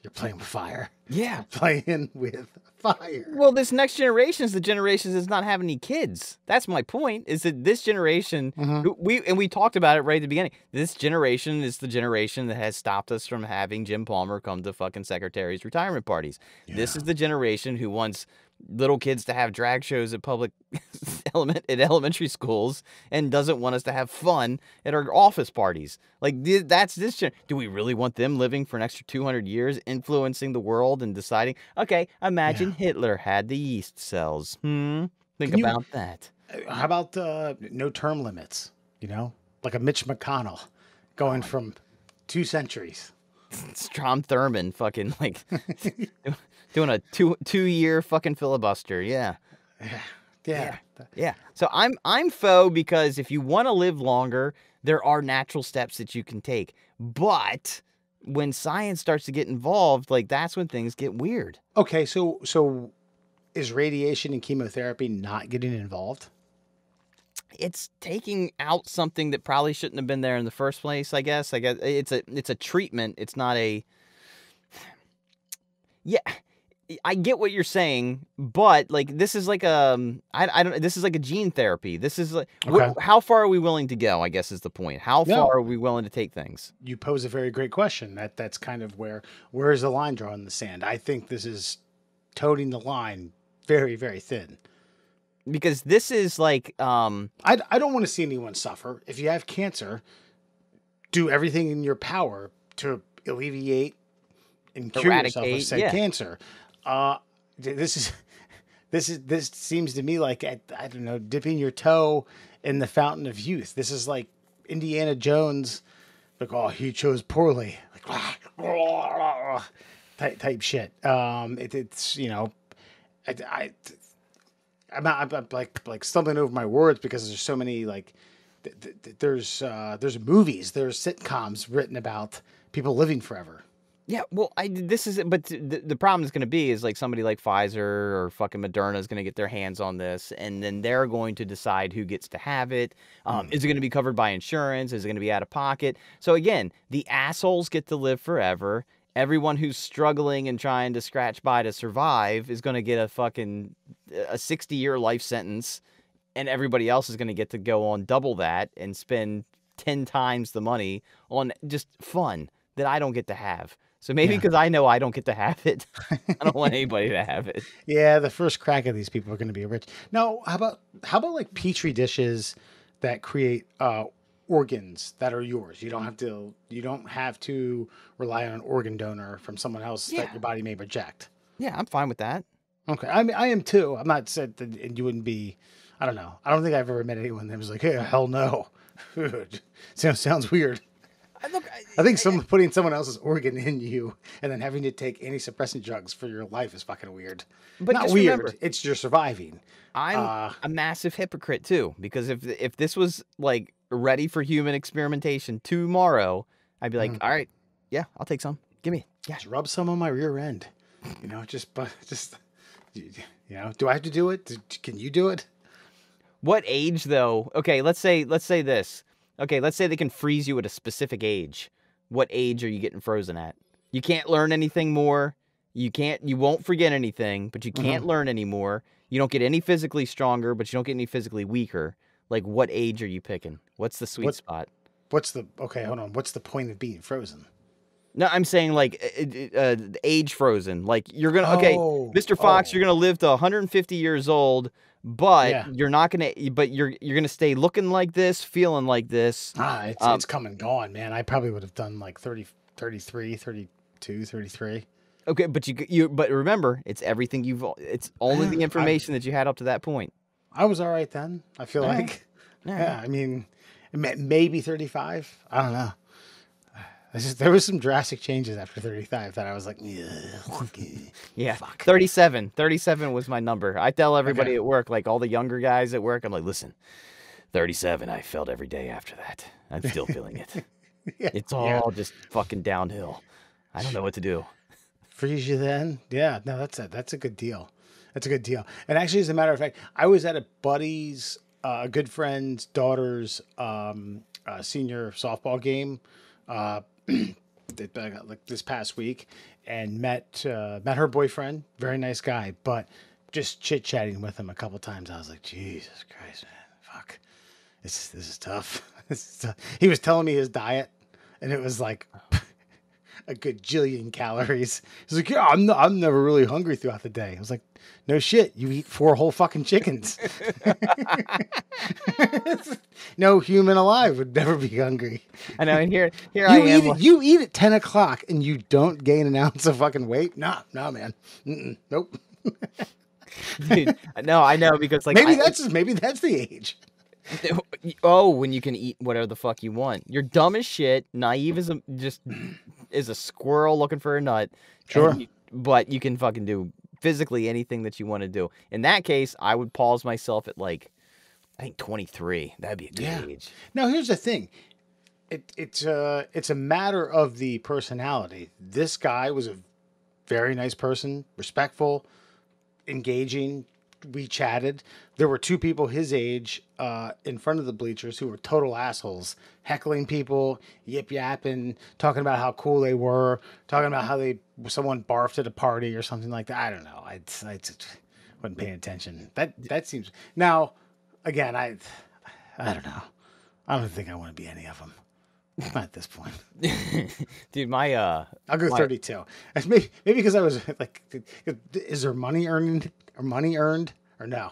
You're playing with fire. Yeah. You're playing with fire. Well, this next generation is the generation that's not having any kids. That's my point, is that this generation, we talked about it right at the beginning. This generation is the generation that has stopped us from having Jim Palmer come to fucking secretaries' retirement parties. Yeah. This is the generation who wants little kids to have drag shows at public elementary schools and doesn't want us to have fun at our office parties. Like, that's this do we really want them living for an extra 200 years, influencing the world and deciding, okay, imagine Hitler had the yeast cells. Think about that. How about no term limits? Like a Mitch McConnell going from 2 centuries. Strom Thurmond fucking like doing a two-year fucking filibuster. Yeah. So I'm faux because if you want to live longer, there are natural steps that you can take. But when science starts to get involved, like, that's when things get weird. Okay, so is radiation and chemotherapy not getting involved? It's taking out something that probably shouldn't have been there in the first place, I guess. It's a treatment. It's not a... Yeah, I get what you're saying, but like, this is like this is like a gene therapy. This is like, how far are we willing to go, I guess, is the point. How far are we willing to take things? You pose a very great question. That's kind of where is the line drawn in the sand? I think this is toting the line very, very thin. Because this is like, I don't want to see anyone suffer. If you have cancer, do everything in your power to alleviate and cure yourself of said cancer. This seems to me like, I don't know, dipping your toe in the fountain of youth. This is like Indiana Jones, like, oh, he chose poorly, like type shit. It's I'm like stumbling over my words because there's so many, like, there's movies, there's sitcoms written about people living forever. Yeah, well, but the problem is going to be is like somebody like Pfizer or fucking Moderna is going to get their hands on this, and then they're going to decide who gets to have it. Is it going to be covered by insurance? Is it going to be out of pocket? So again, the assholes get to live forever. Everyone who's struggling and trying to scratch by to survive is going to get a 60-year life sentence, and everybody else is going to get to go on double that and spend 10 times the money on just fun that I don't get to have. So maybe Yeah. because I know I don't get to have it, I don't want anybody to have it. Yeah, the first crack of these people are going to be rich. No, how about like petri dishes that create organs that are yours? You don't have to rely on an organ donor from someone else Yeah. that your body may reject. Yeah, I'm fine with that. Okay, I mean I am too. I'm not said that and you wouldn't be. I don't know. I don't think I've ever met anyone that was like, "Hey, hell no." Sounds weird. Look, I think putting someone else's organ in you and then having to take anti-suppressant drugs for your life is fucking weird. But Not just weird. remember, It's you're surviving. I'm a massive hypocrite too, because if this was like ready for human experimentation tomorrow, I'd be like, all right, yeah, I'll take some. Give me, yeah. Just rub some on my rear end. Do I have to do it? Can you do it? What age though? Okay, let's say this. Okay, let's say they can freeze you at a specific age. What age are you getting frozen at? You can't learn anything more. You won't forget anything, but you can't learn anymore. You don't get any physically stronger, but you don't get any physically weaker. Like, what age are you picking? What's the sweet spot? Okay, hold on. What's the point of being frozen? No, I'm saying like age frozen. Like you're gonna Mr. Fox, you're gonna live to 150 years old, but you're not gonna. But you're gonna stay looking like this, feeling like this. It's come and gone, man. I probably would have done like 30, 33, 32, 33. Okay, but but remember, it's everything it's only the information that you had up to that point. I was all right then. I feel like. Yeah, I mean, maybe 35. I don't know. There was some drastic changes after 35 that I was like, yeah, fuck. 37. 37 was my number. I tell everybody at work, like all the younger guys at work, I'm like, listen, 37, I felt every day after that. I'm still feeling it. It's all just fucking downhill. I don't know what to do. Freeze you then? Yeah, no, that's a good deal. That's a good deal. And actually, as a matter of fact, I was at a buddy's, a good friend's daughter's senior softball game. Like this past week, and met her boyfriend, very nice guy, but just chit-chatting with him a couple times, I was like, Jesus Christ, man, fuck, this is tough. He was telling me his diet, and it was like a good jillion calories. He's like, yeah, I'm never really hungry throughout the day. I was like, no shit, you eat 4 whole fucking chickens. No human alive would never be hungry. I know, and here I am. You eat at 10 o'clock and you don't gain an ounce of fucking weight? Nah, man. Nope. Dude, no, I know, because like maybe that's the age. Oh, when you can eat whatever the fuck you want. You're dumb as shit, naive as a squirrel looking for a nut. Sure. But you can fucking do physically anything that you want to do. In that case, I would pause myself at like, I think 23. That'd be a good age. Now, here's the thing. It's a matter of the personality. This guy was a very nice person, respectful, engaging. We chatted. There were 2 people his age in front of the bleachers who were total assholes, heckling people, yip-yapping, talking about how cool they were, talking about how someone barfed at a party or something like that. I don't know. I wasn't paying attention. That seems... Now, again, I don't know. I don't think I want to be any of them. Not at this point. Dude, I'll go 32. Maybe because I was like, is there money earned or no?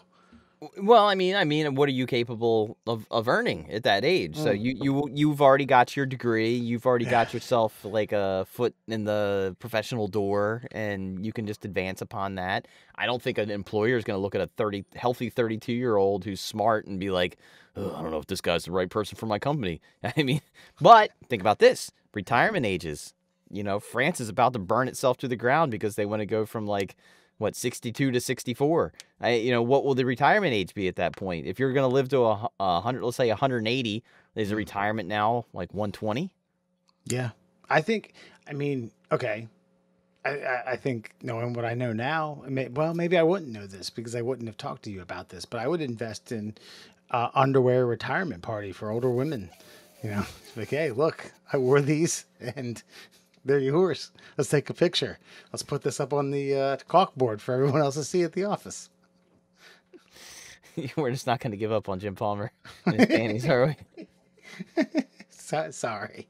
Well, I mean, what are you capable of earning at that age? So you've already got your degree, you've already got yourself like a foot in the professional door, and you can just advance upon that. I don't think an employer is going to look at a healthy 32-year-old who's smart and be like, oh, I don't know if this guy's the right person for my company. I mean, but think about this: retirement ages. You know, France is about to burn itself to the ground because they want to go from like, 62 to 64. What will the retirement age be at that point? If you're going to live to 100, let's say 180, is the retirement now like 120? Yeah. I think, okay. I think knowing what I know now, maybe I wouldn't know this because I wouldn't have talked to you about this, but I would invest in underwear retirement party for older women. Like, hey, look, I wore these and they're yours. Let's take a picture. Let's put this up on the caulkboard for everyone else to see at the office. We're just not going to give up on Jim Palmer and his panties, are we? Sorry.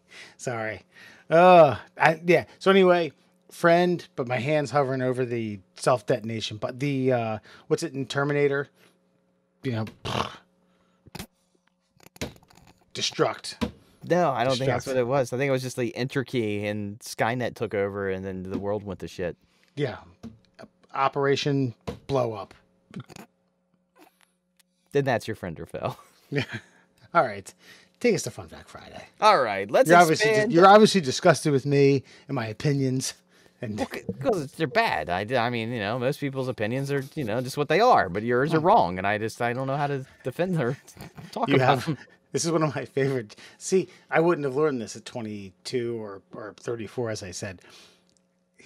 Yeah. So anyway, friend, but my hand's hovering over the self detonation. But the what's it in Terminator? You know, destruct. No, I don't think that's Destruct. what it was. I think it was just the enter key, and Skynet took over, and then the world went to shit. Yeah. Operation blow up. Then that's your friend or foe. Yeah. All right. Take us to Fun Fact Friday. All right, let's You're you're obviously disgusted with me and my opinions. And because they're bad. I mean, most people's opinions are, just what they are, but yours are wrong, and I don't know how to defend or talk you about have them. this is one of my favorite. See, I wouldn't have learned this at 22 or 34, as I said.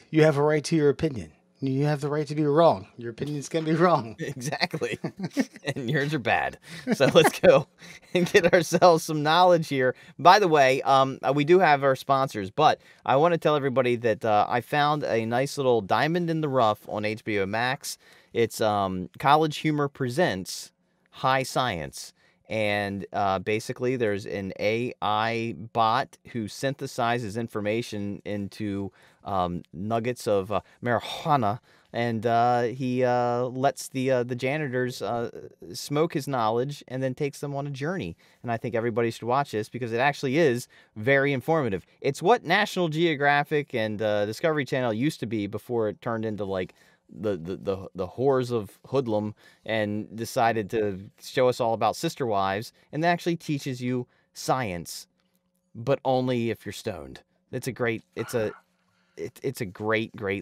You have a right to your opinion. You have the right to be wrong. Your opinions can be wrong. Exactly. And yours are bad. So let's go and get ourselves some knowledge here. By the way, we do have our sponsors, but I want to tell everybody that I found a nice little diamond in the rough on HBO Max. It's College Humor Presents High Science. And basically, there's an AI bot who synthesizes information into nuggets of marijuana, and he lets the janitors smoke his knowledge and then takes them on a journey. And I think everybody should watch this because it actually is very informative. It's what National Geographic and Discovery Channel used to be before it turned into like the whores of hoodlum and decided to show us all about sister wives, and that actually teaches you science, but only if you're stoned. It's a great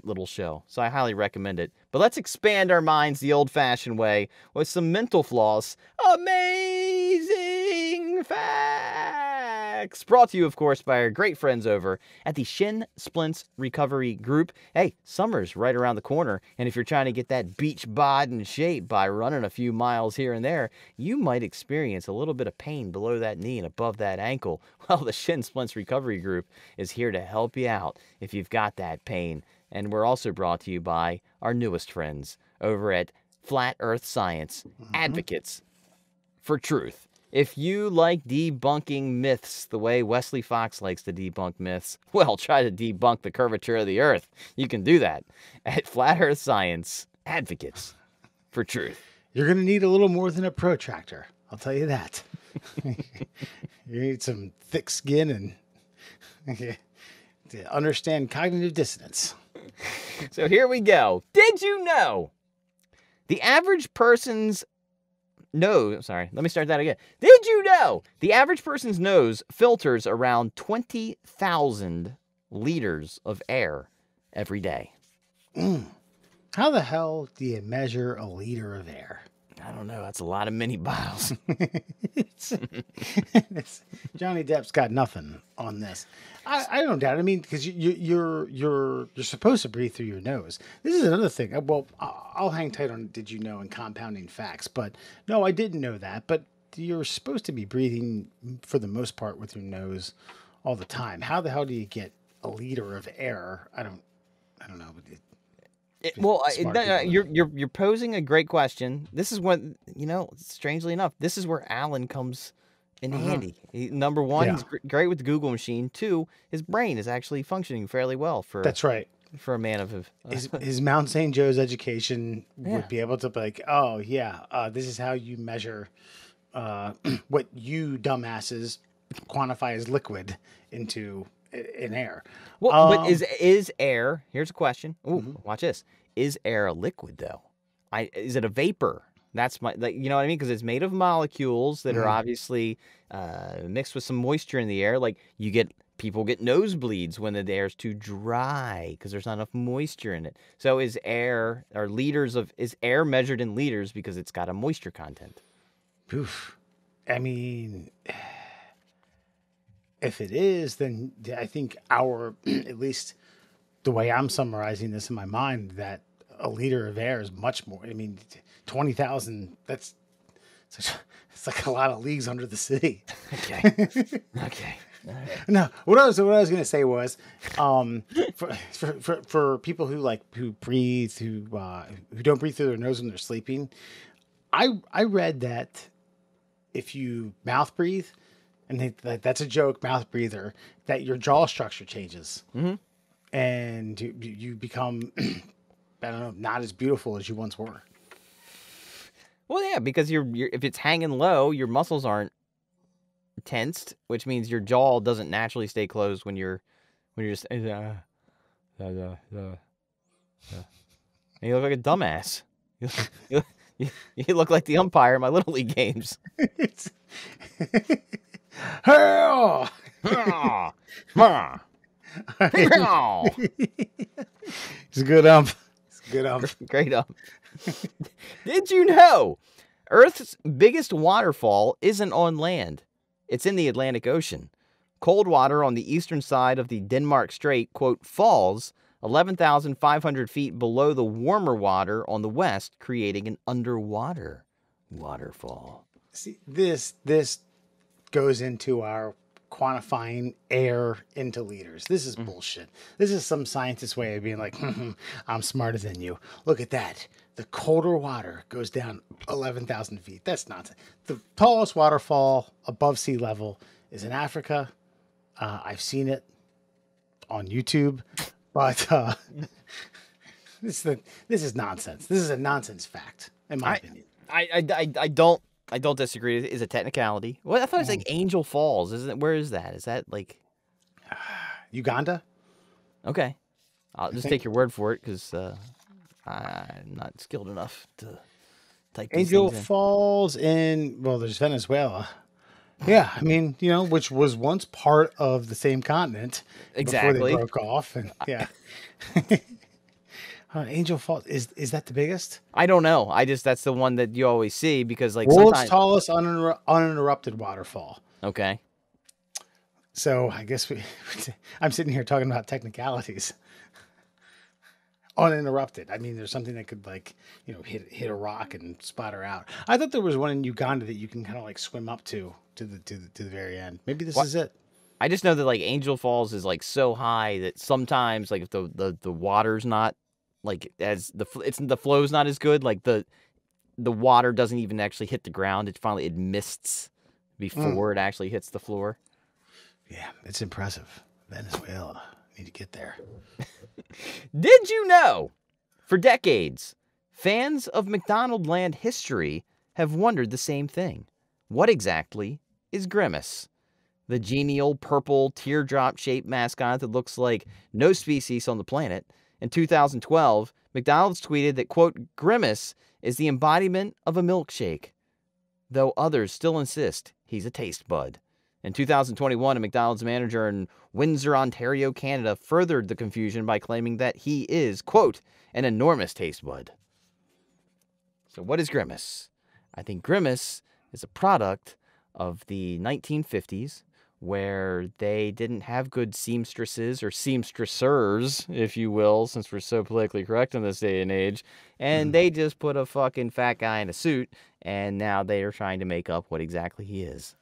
little show, so I highly recommend it. But let's expand our minds the old-fashioned way with some mental floss. Amazing facts, brought to you, of course, by our great friends over at the Shin Splints Recovery Group. Hey, summer's right around the corner, and if you're trying to get that beach bod in shape by running a few miles here and there, you might experience a little bit of pain below that knee and above that ankle. Well, the Shin Splints Recovery Group is here to help you out if you've got that pain. And we're also brought to you by our newest friends over at Flat Earth Science, advocates for truth. If you like debunking myths the way Wesley Fox likes to debunk myths, well, try to debunk the curvature of the earth. You can do that at Flat Earth Science, advocates for truth. You're going to need a little more than a protractor. I'll tell you that. You need some thick skin and to understand cognitive dissonance. So here we go. Did you know the average person's nose, let me start that again. Did you know the average person's nose filters around 20,000 liters of air every day? How the hell do you measure a liter of air? I don't know. That's a lot of mini bottles. Johnny Depp's got nothing on this. I don't doubt it. I mean, because you're supposed to breathe through your nose. This is another thing. Well, I'll hang tight on did you know and compounding facts, but no, I didn't know that. But you're supposed to be breathing for the most part with your nose all the time. How the hell do you get a liter of air? I don't know. You're posing a great question. This is when, strangely enough, this is where Alan comes in handy. Number one, he's great with the Google machine. Two, his brain is actually functioning fairly well That's right. For a man of his Mount St. Joe's education would be able to be like, oh yeah, this is how you measure what you dumbasses quantify as liquid into in air. Well, but is air? Here's a question. Ooh, watch this. Is air a liquid though? Is it a vapor? That's you know what I mean? Because it's made of molecules that are obviously mixed with some moisture in the air. Like people get nosebleeds when the air's too dry because there's not enough moisture in it. So is air measured in liters because it's got a moisture content? Oof. I mean, if it is, then I think at least the way I'm summarizing this in my mind, that a liter of air is much more. I mean, 20,000, it's like a lot of leagues under the city. Okay. Okay. Right. No, what I was going to say was, for people who don't breathe through their nose when they're sleeping, I read that if you mouth breathe, and that's a joke, mouth breather, that your jaw structure changes, and you become, I don't know, not as beautiful as you once were. Well, yeah, because you're if it's hanging low, your muscles aren't tensed, which means your jaw doesn't naturally stay closed when you're just and you look like a dumbass. You, you look like the umpire in my Little League games. Hell! It's a good ump. It's a good ump. Great ump. Did you know Earth's biggest waterfall isn't on land? It's in the Atlantic Ocean. Cold water on the eastern side of the Denmark Strait, quote, falls 11,500 feet below the warmer water on the west, creating an underwater waterfall. See, this goes into our quantifying air into liters. This is bullshit. This is some scientist way of being like, I'm smarter than you. Look at that. The colder water goes down 11,000 feet. That's nonsense. The tallest waterfall above sea level is in Africa. I've seen it on YouTube, but this is nonsense. This is a nonsense fact, in my opinion. I don't disagree. It's a technicality. Well, I thought it was like Angel Falls. Isn't it? Where is that? Is that like Uganda? Okay, I'll just take your word for it because I'm not skilled enough to type these Angel things in. Falls in, well, there's Venezuela. Yeah, I mean, which was once part of the same continent before they Exactly. broke off, and yeah. Angel Falls is that the biggest? I don't know. That's the one that you always see because like World's sometimes. tallest uninterrupted waterfall. Okay. So I guess I'm sitting here talking about technicalities. Uninterrupted. I mean, there's something that could like, hit a rock and spot her out. I thought there was one in Uganda that you can kind of like swim up to the very end. Maybe this is it. I just know that like Angel Falls is like so high that sometimes like if the water's not like as the flow's not as good, like the water doesn't even actually hit the ground. It mists before it actually hits the floor. Yeah, it's impressive. Venezuela. Need to get there. Did you know? For decades, fans of McDonald Land history have wondered the same thing. What exactly is Grimace? The genial purple teardrop-shaped mascot that looks like no species on the planet. In 2012, McDonald's tweeted that, quote, Grimace is the embodiment of a milkshake, though others still insist he's a taste bud. In 2021, a McDonald's manager in Windsor, Ontario, Canada, furthered the confusion by claiming that he is, quote, an enormous taste bud. So what is Grimace? I think Grimace is a product of the 1950s where they didn't have good seamstresses or seamstressers, if you will, since we're so politically correct in this day and age, and they just put a fucking fat guy in a suit, and now they are trying to make up what exactly he is.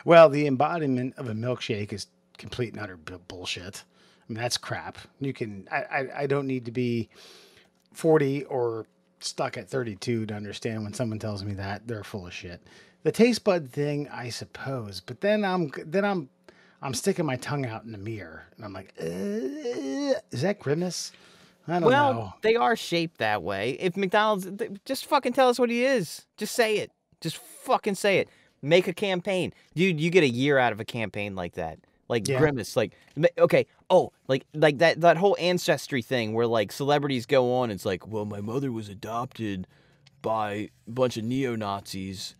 Well, the embodiment of a milkshake is complete and utter bullshit. I mean, that's crap. I don't need to be 40 or stuck at 32 to understand when someone tells me that they're full of shit. The taste bud thing, I suppose, but then I'm sticking my tongue out in the mirror and I'm like, is that Grimace? I don't know. Well, they are shaped that way. If McDonald's, just fucking tell us what he is. Just say it. Just fucking say it. Make a campaign. Dude, you get a year out of a campaign like that. Like Grimace, like, okay, like that whole ancestry thing where like celebrities go on, it's like, well, my mother was adopted by a bunch of neo-Nazis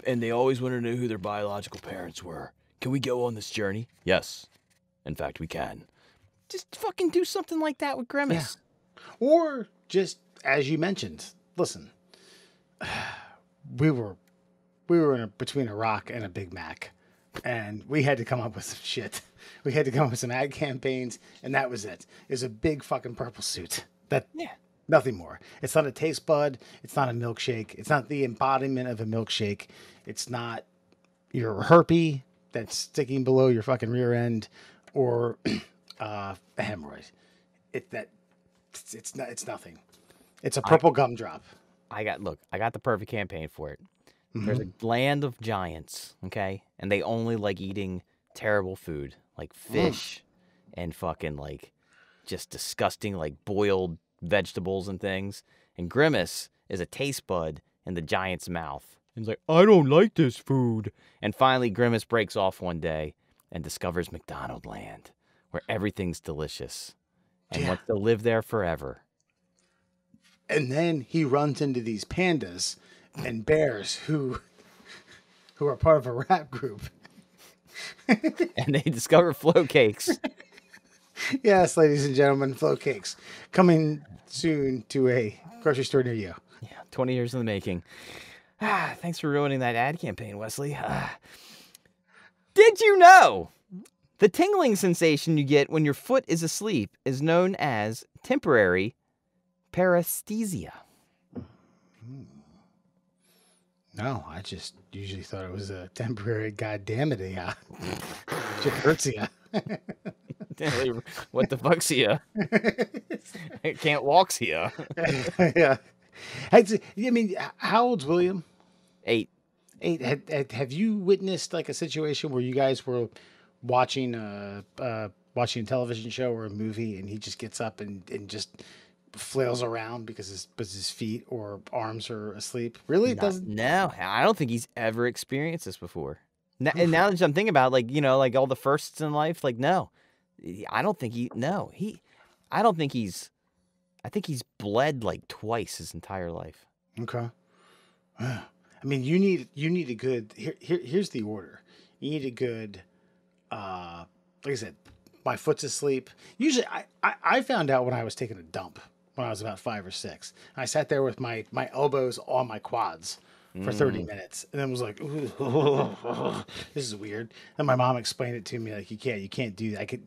and they always wanted to know who their biological parents were. Can we go on this journey? Yes. In fact, we can. Just fucking do something like that with Grimace. Yeah. Or just, as you mentioned, listen, we were between a rock and a Big Mac, and we had to come up with some shit. We had to come up with some ad campaigns, and that was it. It was a big fucking purple suit. Nothing more. It's not a taste bud. It's not a milkshake. It's not the embodiment of a milkshake. It's not your herpy that's sticking below your fucking rear end, or a hemorrhoid. It's nothing. It's a purple gumdrop. I got the perfect campaign for it. There's a land of giants, okay? And they only like eating terrible food, like fish and fucking like just disgusting like boiled vegetables and things. And Grimace is a taste bud in the giant's mouth. He's like, I don't like this food. And finally, Grimace breaks off one day and discovers McDonald Land, where everything's delicious and wants to live there forever. And then he runs into these pandas and bears who are part of a rap group. And they discover flow cakes. Yes, ladies and gentlemen, flow cakes coming soon to a grocery store near you. Yeah, 20 years in the making. Thanks for ruining that ad campaign, Wesley. Did you know the tingling sensation you get when your foot is asleep is known as temporary paresthesia? No, I just usually thought it was a temporary goddamn it. Shit hurts you. What the fuck's here? I can't walk here. Yeah. I mean, how old's William? 8. 8. Have you witnessed like a situation where you guys were watching a television show or a movie and he just gets up and just flails around because his feet or arms are asleep? Really? It doesn't? No, I don't think he's ever experienced this before. And now that I'm thinking about, like, you know, like all the firsts in life, like, no, I don't think I think he's bled like twice his entire life. Okay. I mean, you need a good, here's the order. You need a good, like I said, my foot's asleep. Usually I found out when I was taking a dump when I was about 5 or 6. I sat there with my elbows on my quads for 30 minutes and then was like, ooh, this is weird. And my mom explained it to me like, you can't do that. I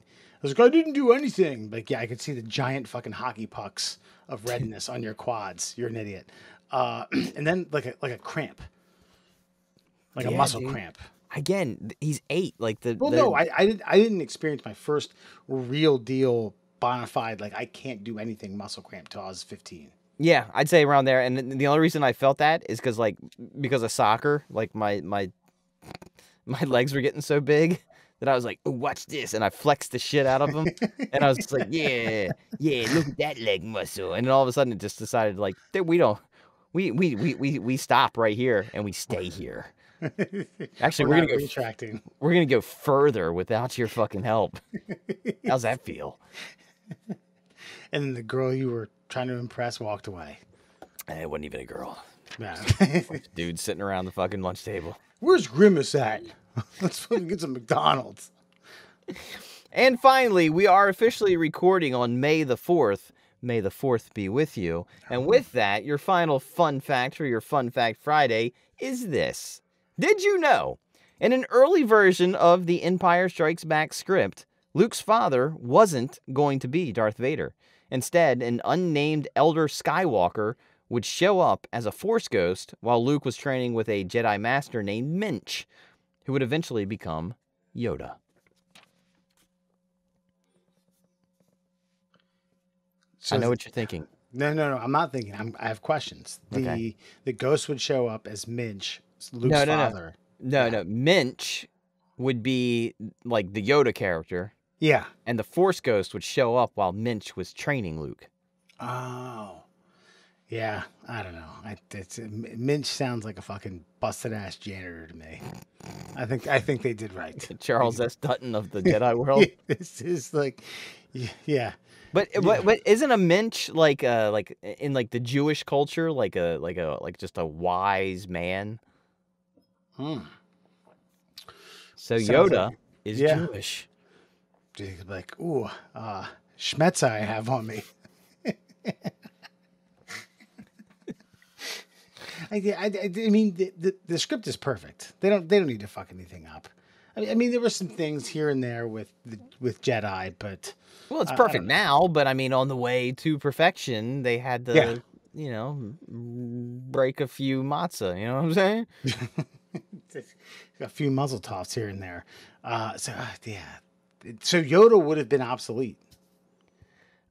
was like, I didn't do anything. Like, yeah, I could see the giant fucking hockey pucks of redness on your quads. You're an idiot. And then like a cramp, like a muscle cramp. Again, he's 8. Like No, I didn't experience my first real deal bona fide, like I can't do anything muscle cramp till I was 15. Yeah, I'd say around there. And the only reason I felt that is because of soccer. Like my legs were getting so big that I was like, "Ooh, watch this," and I flexed the shit out of them. And I was just like, yeah, look at that leg muscle. And then all of a sudden, it just decided like, we stop right here and we stay here. Actually, we're gonna go retracting. We're gonna go further without your fucking help. How's that feel? And then the girl you were trying to impress walked away. It wasn't even a girl. Nah. Dude sitting around the fucking lunch table. Where's Grimace at? Let's fucking get some McDonald's. And finally, we are officially recording on May the 4th. May the 4th be with you. And with that, your final fun fact for your Fun Fact Friday is this. Did you know, in an early version of the Empire Strikes Back script, Luke's father wasn't going to be Darth Vader. Instead, an unnamed Elder Skywalker would show up as a Force ghost while Luke was training with a Jedi Master named Minch, who would eventually become Yoda. So I know what you're thinking. No, I'm not thinking. I have questions. Okay. The ghost would show up as Minch, Luke's father. No. Minch would be like the Yoda character. Yeah. And the Force ghost would show up while Minch was training Luke. Oh. Yeah, I don't know. Minch sounds like a fucking busted ass janitor to me. I think they did right. Charles S. Dutton of the Jedi world. This is like, yeah. But isn't a Minch like in like the Jewish culture like just a wise man? So Yoda is Jewish. Like, ooh, schmetza I have on me. I mean, the script is perfect. They don't need to fuck anything up. I mean, there were some things here and there with Jedi, but well, it's perfect now. But I mean, on the way to perfection, they had to, break a few matzah. You know what I'm saying? A few muzzle toss here and there. So Yoda would have been obsolete.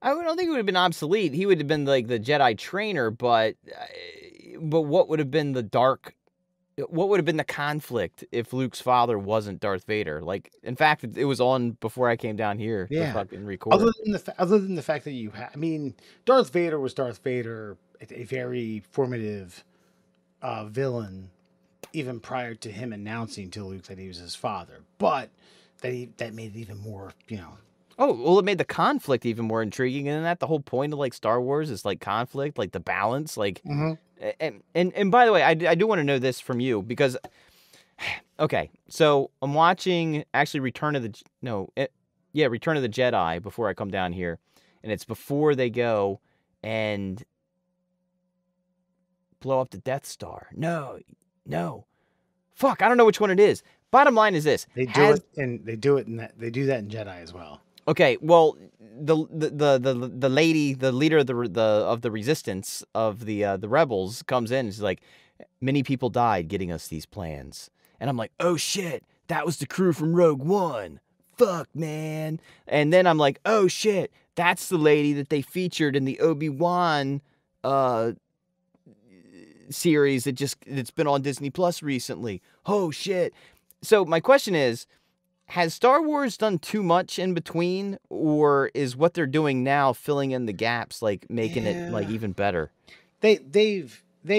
I don't think it would have been obsolete. He would have been like the Jedi trainer, but what would have been the dark what would have been the conflict if Luke's father wasn't Darth Vader? Like, in fact, it was on before I came down here to Yeah. fucking record. Other than the fact that I mean, Darth Vader was Darth Vader, a very formative villain, even prior to him announcing to Luke that he was his father. But that made it even more, you know. Oh, well, it made the conflict even more intriguing. And that the whole point of like Star Wars is like conflict, like the balance, like. And by the way, I do want to know this from you because, okay, so I'm watching actually Return of the Jedi before I come down here, and it's before they go and blow up the Death Star. No, fuck, I don't know which one it is. Bottom line is this: they do that in Jedi as well. Okay, well, the lady, the leader of the resistance of the rebels comes in and is like, many people died getting us these plans, and I'm like, oh shit, that was the crew from Rogue One. Fuck, man. And then I'm like, oh shit, that's the lady that they featured in the Obi-Wan series that's been on Disney Plus recently. Oh shit. So my question is, has Star Wars done too much in between, or is what they're doing now filling in the gaps, like making it like even better? They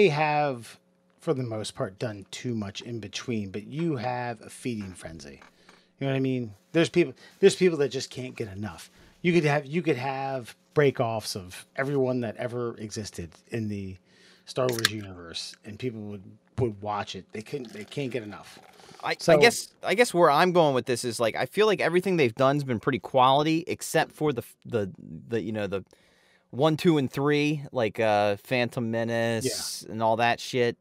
have, for the most part, done too much in between, but you have a feeding frenzy. You know what I mean? There's people that just can't get enough. You could have break-offs of everyone that ever existed in the Star Wars universe, and people would watch it. They can't get enough. I guess where I'm going with this is like I feel like everything they've done's been pretty quality, except for the 1, 2, and 3, like Phantom Menace and all that shit.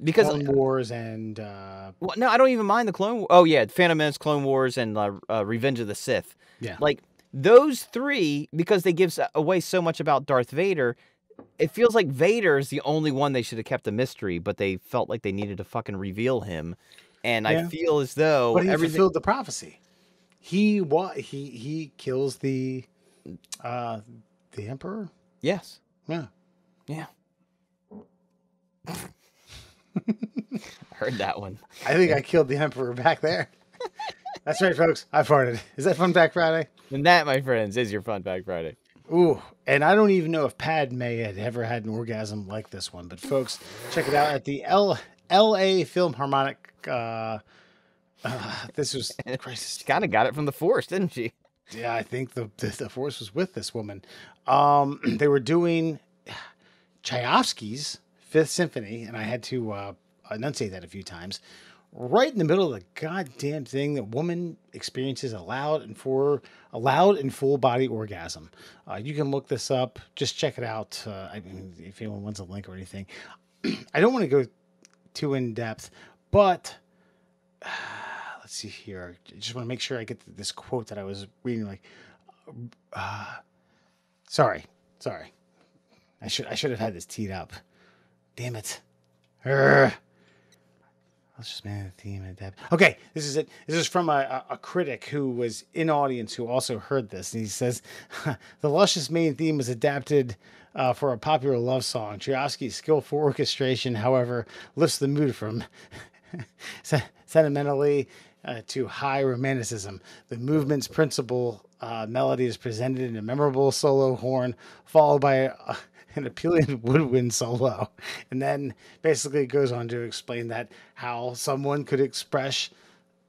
Because Clone Wars and well, no, I don't even mind the Clone. Oh yeah, Phantom Menace, Clone Wars, and Revenge of the Sith. Yeah, like those 3, because they give away so much about Darth Vader. It feels like Vader is the only one they should have kept a mystery, but they felt like they needed to fucking reveal him. And I feel as though he fulfilled the prophecy. He kills the Emperor. Yes. Yeah. Yeah. I heard that one. I think I killed the Emperor back there. That's right, folks. I farted. Is that Fun Fact Friday? And that, my friends, is your Fun Fact Friday. Ooh, and I don't even know if Padme had ever had an orgasm like this one, but folks, check it out at the L.A. Philharmonic. This was Christ. She kind of got it from the Force, didn't she? Yeah, I think the Force was with this woman. They were doing Tchaikovsky's Fifth Symphony, and I had to enunciate that a few times. Right in the middle of the goddamn thing, the woman experiences a loud and full body orgasm. You can look this up. Just check it out. I mean, if anyone wants a link or anything. I don't want to go too in depth, but let's see here. I just want to make sure I get this quote that I was reading. Like, sorry. I should have had this teed up. Damn it. Let's just man the theme and depth. Okay, this is it. This is from a critic who was in audience who also heard this, and he says, "The luscious main theme was adapted for a popular love song. Tchaikovsky's skillful orchestration, however, lifts the mood from sentimentally to high romanticism. The movement's principal melody is presented in a memorable solo horn, followed by an appealing woodwind solo," and then basically goes on to explain that how someone could express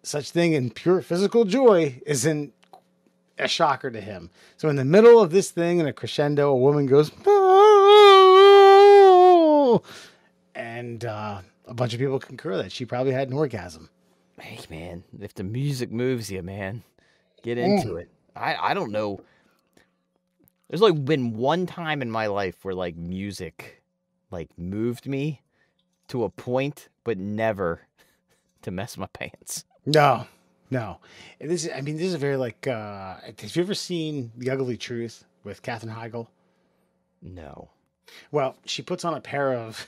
such thing in pure physical joy isn't a shocker to him. So in the middle of this thing, in a crescendo, a woman goes, "Oh!" and a bunch of people concur that she probably had an orgasm. Hey man, if the music moves you, man, get into it. I don't know. There's like been one time in my life where like music like moved me to a point, but never to mess my pants. No. This is a very like, have you ever seen The Ugly Truth with Katherine Heigl? No. Well, she puts on a pair of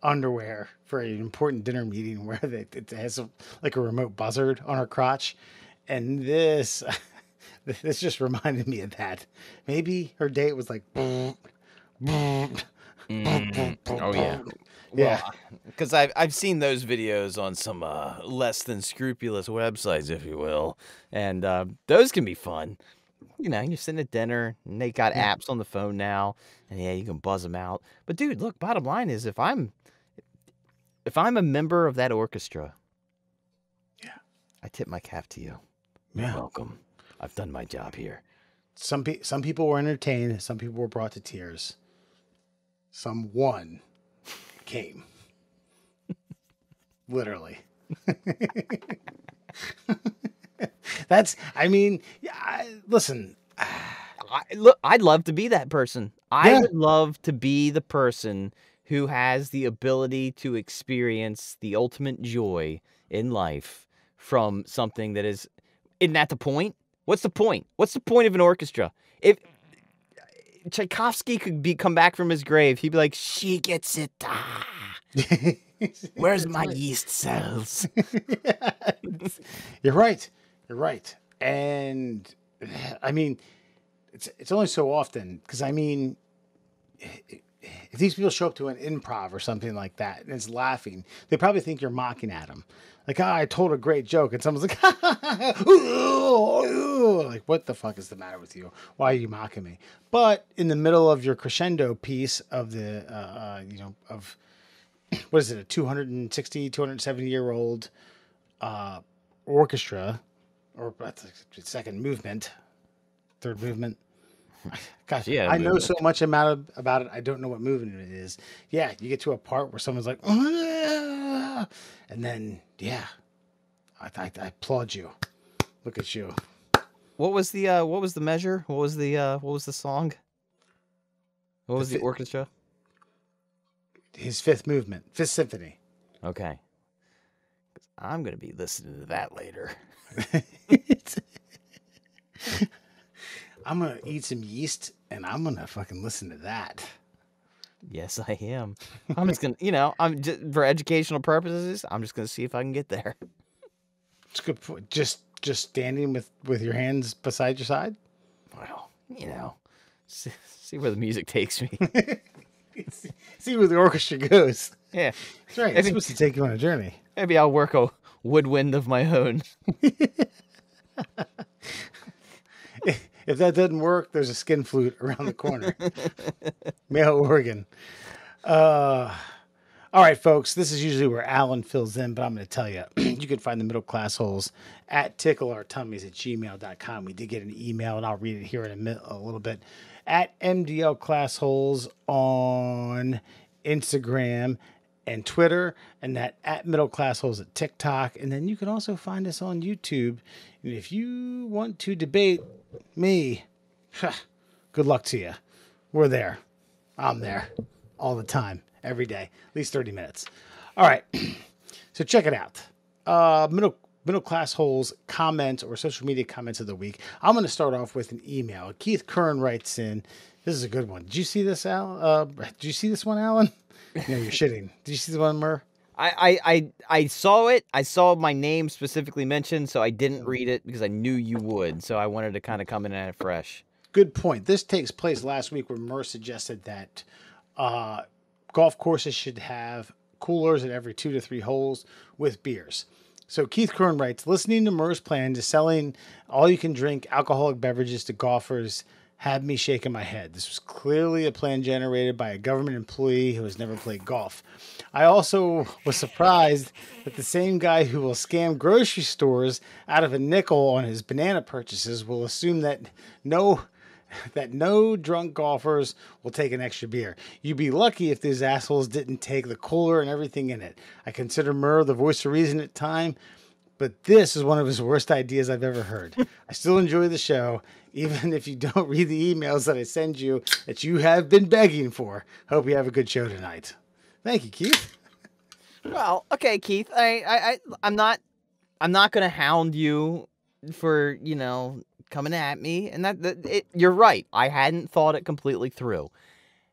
underwear for an important dinner meeting where it has like a remote buzzard on her crotch. And this just reminded me of that. Maybe her date was like, Oh yeah. Yeah. Well, because I've seen those videos on some less than scrupulous websites, if you will, and those can be fun. You know, you're sitting at dinner, and they got Yeah. apps on the phone now, and yeah, you can buzz them out. But dude, look, bottom line is, if I'm a member of that orchestra, Yeah. I tip my cap to you. You're Yeah. welcome. I've done my job here. Some people were entertained. Some people were brought to tears. Someone came. Literally. Listen. Look, I'd love to be that person. I Yeah. would love to be the person who has the ability to experience the ultimate joy in life from something that is. Isn't that the point? What's the point? What's the point of an orchestra? If Tchaikovsky could come back from his grave, he'd be like, "She gets it. Where's my yeast cells?" You're right. You're right. And I mean, it's only so often because I mean, if these people show up to an improv or something like that and it's laughing, they probably think you're mocking at them. Like, I told a great joke, and someone's like, like, what the fuck is the matter with you? Why are you mocking me? But in the middle of your crescendo piece of the, of what is it, a 260, 270-year-old orchestra, or that's the second movement, third movement. Gosh, Yeah, I know movement. so much about it. I don't know what movement it is. Yeah, you get to a part where someone's like, "Ah," and then yeah, I applaud you. Look at you. What was the measure? What was the song? What was the orchestra? His fifth movement, Fifth Symphony. Okay. I'm gonna be listening to that later. I'm gonna eat some yeast and I'm gonna fucking listen to that. Yes, I am. I'm just gonna, I'm just for educational purposes. I'm just gonna see if I can get there. It's good. Just standing with your hands beside your side. Well, see where the music takes me. See where the orchestra goes. Yeah, That's right. It's supposed to take you on a journey. maybe I'll work a woodwind of my own. If that doesn't work, there's a skin flute around the corner. Mayo, Oregon. All right, folks. This is usually where Alan fills in, but I'm going to tell you, you can find the middle class holes at tickleourtummies@gmail.com. We did get an email, and I'll read it here in a little bit. At MDL Class Holes on Instagram and Twitter, and that at Middle Class Holes at TikTok. And then you can also find us on YouTube. And if you want to debate me, good luck to you. We're there. I'm there all the time, every day, at least 30 minutes. All right. So check it out. Middle Class Holes comments or social media comments of the week. I'm going to start off with an email. Keith Kern writes in. This is a good one. Did you see this, Al? Did you see this one, Alan? No, you're shitting. Did you see the one, Murr? I saw it. I saw my name specifically mentioned, so I didn't read it because I knew you would. So I wanted to kind of come in at it fresh. Good point. This takes place last week where Murr suggested that golf courses should have coolers at every 2 to 3 holes with beers. So Keith Kern writes, listening to Murr's plan to selling all-you-can-drink alcoholic beverages to golfers had me shaking my head. This was clearly a plan generated by a government employee who has never played golf. I also was surprised that the same guy who will scam grocery stores out of a nickel on his banana purchases will assume that no drunk golfers will take an extra beer. You'd be lucky if these assholes didn't take the cooler and everything in it. I consider Murr the voice of reason at time, but this is one of his worst ideas I've ever heard. I still enjoy the show, even if you don't read the emails that I send you that you have been begging for. Hope you have a good show tonight. Thank you, Keith. Well, okay, Keith. I'm not gonna hound you for coming at me, and you're right. I hadn't thought it completely through.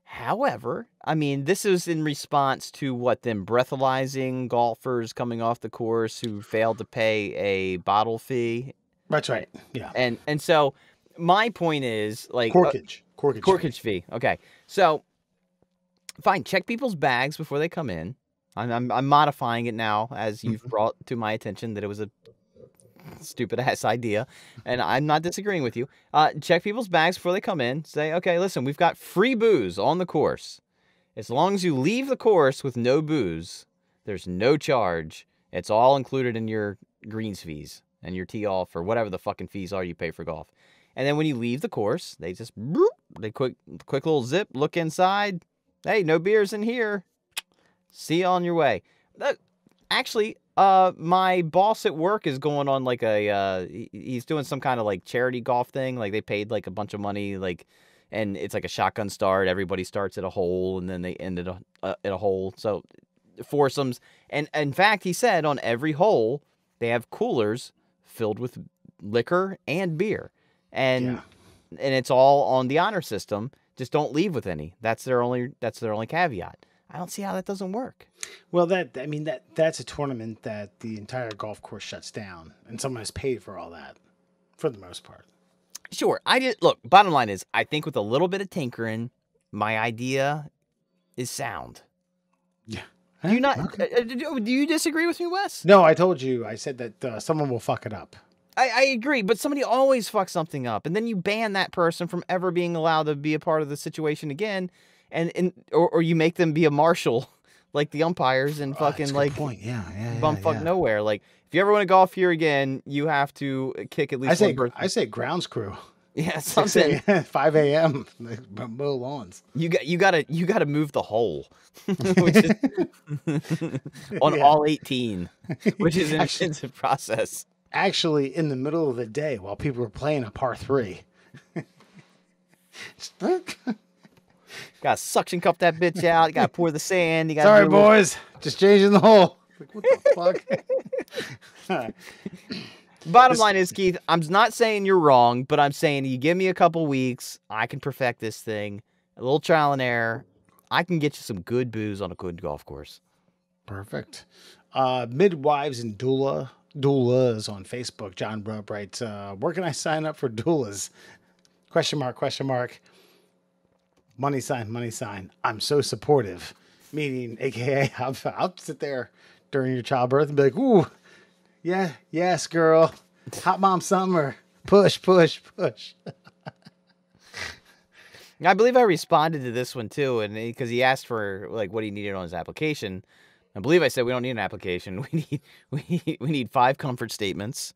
However, I mean, this is in response to them breathalyzing golfers coming off the course who failed to pay a bottle fee. That's right. Yeah. And so my point is corkage fee. Okay. So Fine, check people's bags before they come in. I'm modifying it now as you've brought to my attention that it was a stupid ass idea, and I'm not disagreeing with you. Check people's bags before they come in. Say, okay, listen, we've got free booze on the course. As long as you leave the course with no booze, there's no charge. It's all included in your greens fees and your tee off or whatever the fucking fees are you pay for golf. And then when you leave the course, they just they quick little zip, look inside. Hey, no beers in here. See you on your way. Actually, my boss at work is going on like he's doing some kind of like charity golf thing. Like they paid like a bunch of money, like, and it's like a shotgun start. Everybody starts at a hole and then they end at a hole. So foursomes. And in fact, he said on every hole they have coolers filled with liquor and beer, and it's all on the honor system. Just don't leave with any. That's their only caveat. I don't see how that doesn't work. Well, that's a tournament that the entire golf course shuts down, and someone has paid for all that, for the most part. Sure. Look, bottom line is, I think with a little bit of tinkering, my idea is sound. Yeah. Do you not? Okay. Do you disagree with me, Wes? No, I told you. I said that someone will fuck it up. I agree, but somebody always fucks something up, and then you ban that person from ever being allowed to be a part of the situation again, or you make them be a marshal, like the umpires, and fucking like point. Yeah, bumfuck nowhere. Like, if you ever want to golf here again, you have to kick at least one person. I say grounds crew. Yeah, something. 5 a.m. mow lawns. You gotta move the hole, which is on all 18, which is an expensive process. Actually, in the middle of the day while people are playing a par 3. Gotta suction cup that bitch out. You gotta pour the sand. You gotta Sorry, boys. Just changing the hole. Like, what the fuck? Bottom line is, Keith, I'm not saying you're wrong, but I'm saying you give me a couple weeks, I can perfect this thing. A little trial and error. I can get you some good booze on a good golf course. Perfect. Midwives and doulas on Facebook. John Rupp writes, where can I sign up for doulas? Question mark. Money sign. I'm so supportive. Meaning, AKA, I'll sit there during your childbirth and be like, ooh, yeah, yes, girl. Hot mom summer. Push. I believe I responded to this one too, and because he asked for like what he needed on his application. I believe I said we don't need an application. We need 5 comfort statements.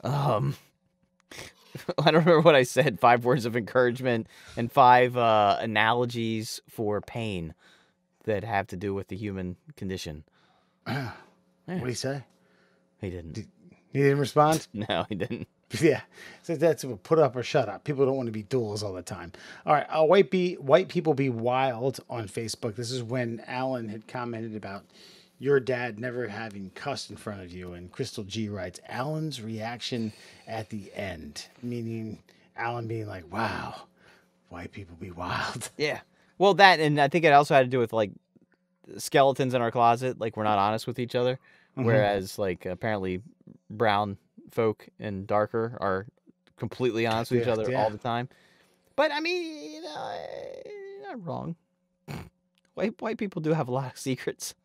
I don't remember what I said. 5 words of encouragement and 5 analogies for pain that have to do with the human condition. What did he say? He didn't. He didn't respond? No, he didn't. Yeah. So that's a put up or shut up. People don't want to be doulas all the time. All right. White people be wild on Facebook. This is when Alan had commented about your dad never having cussed in front of you. And Crystal G writes, Alan's reaction at the end, meaning Alan being like, wow, white people be wild. Yeah. Well, that, and I think it also had to do with like skeletons in our closet. Like, we're not honest with each other. Whereas, like, apparently brown folk and darker are completely honest with each other all the time. But, I mean, you know, you're not wrong. White people do have a lot of secrets.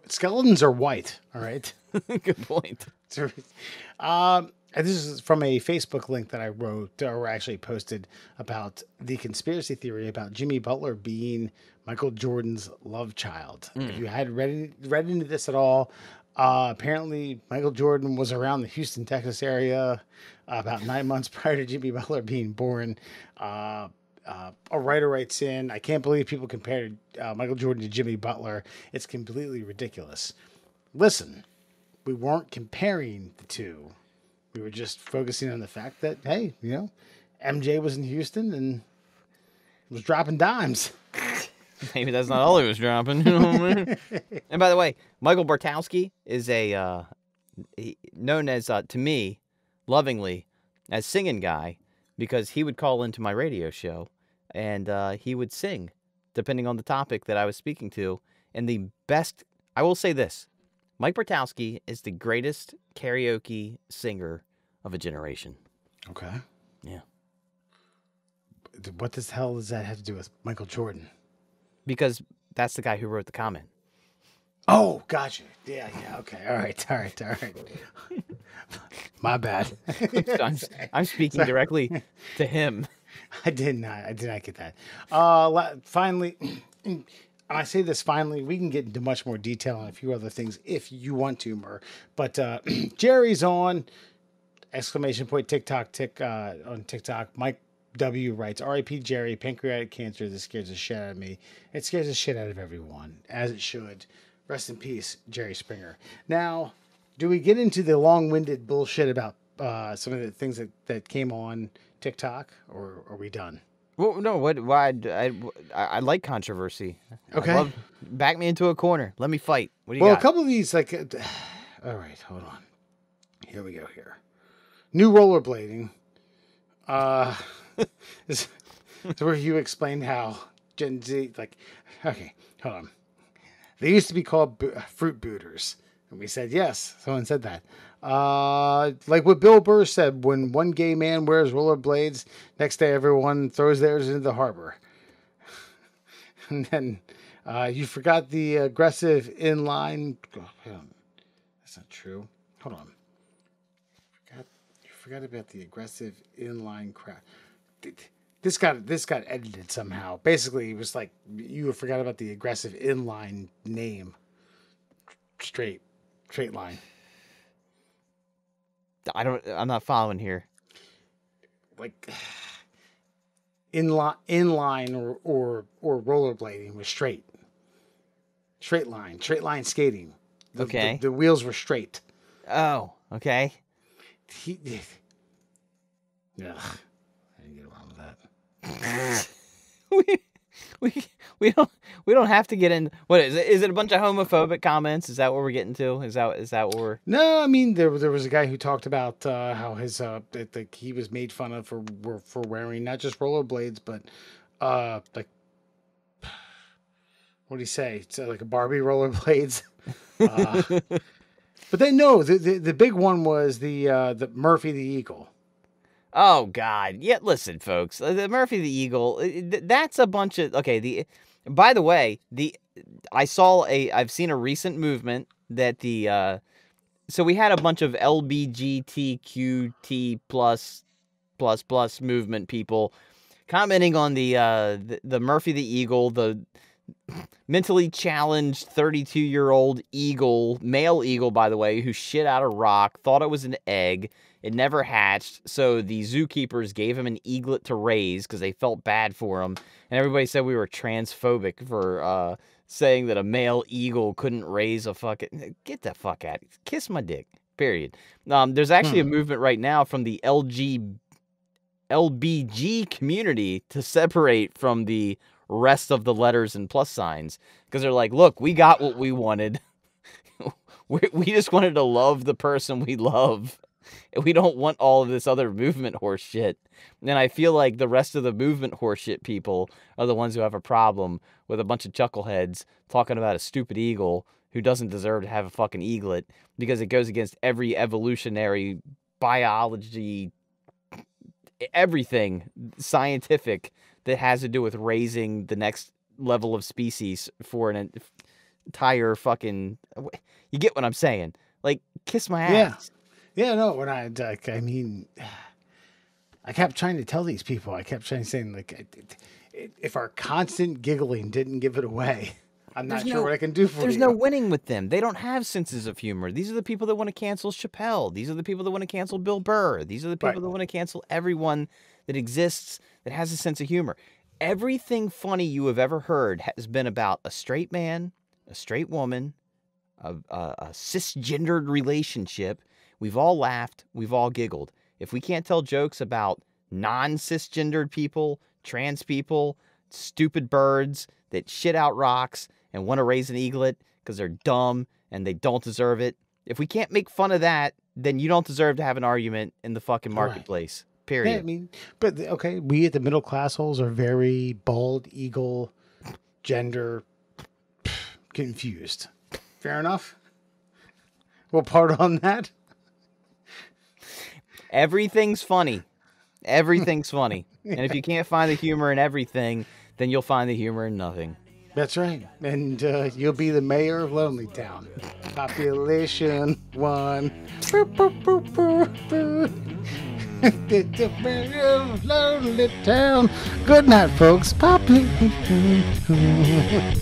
Skeletons are white, all right? Good point. This is from a Facebook link that I wrote or actually posted about the conspiracy theory about Jimmy Butler being Michael Jordan's love child. If you had read into this at all, apparently Michael Jordan was around the Houston, Texas area about 9 months prior to Jimmy Butler being born. A writer writes in, I can't believe people compared Michael Jordan to Jimmy Butler. It's completely ridiculous. Listen, we weren't comparing the two. We were just focusing on the fact that, hey, you know, MJ was in Houston and was dropping dimes. Maybe that's not all he was dropping. You know what I mean? And by the way, Michael Bartowski is known as, to me, lovingly, as singing guy, because he would call into my radio show and he would sing, depending on the topic that I was speaking to. And the best, I will say this, Mike Bartowski is the greatest karaoke singer of a generation. Okay. Yeah. What the hell does that have to do with Michael Jordan? Because that's the guy who wrote the comment. Oh, gotcha. Yeah. Okay. All right. My bad. I'm speaking directly to him. I did not get that. Finally, and I say this finally, we can get into much more detail on a few other things if you want to, Mur. But Jerry's on exclamation point TikTok on TikTok. Mike W writes, R.I.P. Jerry, pancreatic cancer. This scares the shit out of me. It scares the shit out of everyone, as it should. Rest in peace, Jerry Springer. Now, do we get into the long-winded bullshit about some of the things that came on TikTok, or are we done? Well, no. Why? I like controversy. Okay. Back me into a corner. Let me fight. What do you Well, got? a couple of these, like, all right, hold on. Here we go. Here, new rollerblading. This is where you explained how Gen Z, like, okay, hold on. They used to be called fruit booters. And we said, yes, someone said that. Like what Bill Burr said, when one gay man wears rollerblades, next day everyone throws theirs into the harbor. And then you forgot the aggressive inline. Oh, that's not true. Hold on. You forgot about the aggressive inline crap. This got edited somehow. Basically, it was like you forgot about the aggressive inline name. Straight line. I'm not following here. Like inline or rollerblading was straight. Straight line skating. Okay. The wheels were straight. Oh, okay. Yeah. I didn't get along with that. we don't have to get in. What is it? Is it a bunch of homophobic comments? Is that what we're getting to? Is that what we're? No, I mean there was a guy who talked about how his that he was made fun of for wearing not just rollerblades but like what do you say? It's like a Barbie rollerblades. But then no, the big one was the Murphy the Eagle. Oh God! Yeah, listen, folks. The Murphy the Eagle. That's a bunch of okay. By the way, I've seen a recent movement that so we had a bunch of LBGTQT plus movement people commenting on the Murphy the Eagle, the mentally challenged 32-year-old eagle, male eagle, by the way, who shit out a rock, thought it was an egg. It never hatched, so the zookeepers gave him an eaglet to raise because they felt bad for him. And everybody said we were transphobic for saying that a male eagle couldn't raise a fucking... Get the fuck out. Kiss my dick. Period. There's actually a movement right now from the LBG community to separate from the rest of the letters and plus signs. Because they're like, look, we got what we wanted. we just wanted to love the person we love. We don't want all of this other movement horse shit. And I feel like the rest of the movement horse shit people are the ones who have a problem with a bunch of chuckleheads talking about a stupid eagle who doesn't deserve to have a fucking eaglet because it goes against every evolutionary biology, everything scientific that has to do with raising the next level of species for an entire fucking... You get what I'm saying? Like, kiss my ass. Yeah. Yeah, no, when I mean, I kept trying to tell these people, I kept trying to say, like, if our constant giggling didn't give it away, I'm not sure what I can do for you. There's no winning with them. They don't have senses of humor. These are the people that want to cancel Chappelle. These are the people that want to cancel Bill Burr. These are the people that want to cancel everyone that exists that has a sense of humor. Everything funny you have ever heard has been about a straight man, a straight woman, a cisgendered relationship. We've all laughed. We've all giggled. If we can't tell jokes about non-cisgendered people, trans people, stupid birds that shit out rocks and want to raise an eaglet because they're dumb and they don't deserve it, if we can't make fun of that, then you don't deserve to have an argument in the fucking marketplace. Right. Period. Yeah, I mean, but okay, we at the middle class holes are very bald eagle, gender confused. Fair enough. We'll part on that. Everything's funny. Everything's funny. And if you can't find the humor in everything, then you'll find the humor in nothing. That's right. And you'll be the mayor of Lonely Town. Population 1. Boop, boop, boop, boop, boop. The mayor of Lonely Town. Good night, folks. Population 1.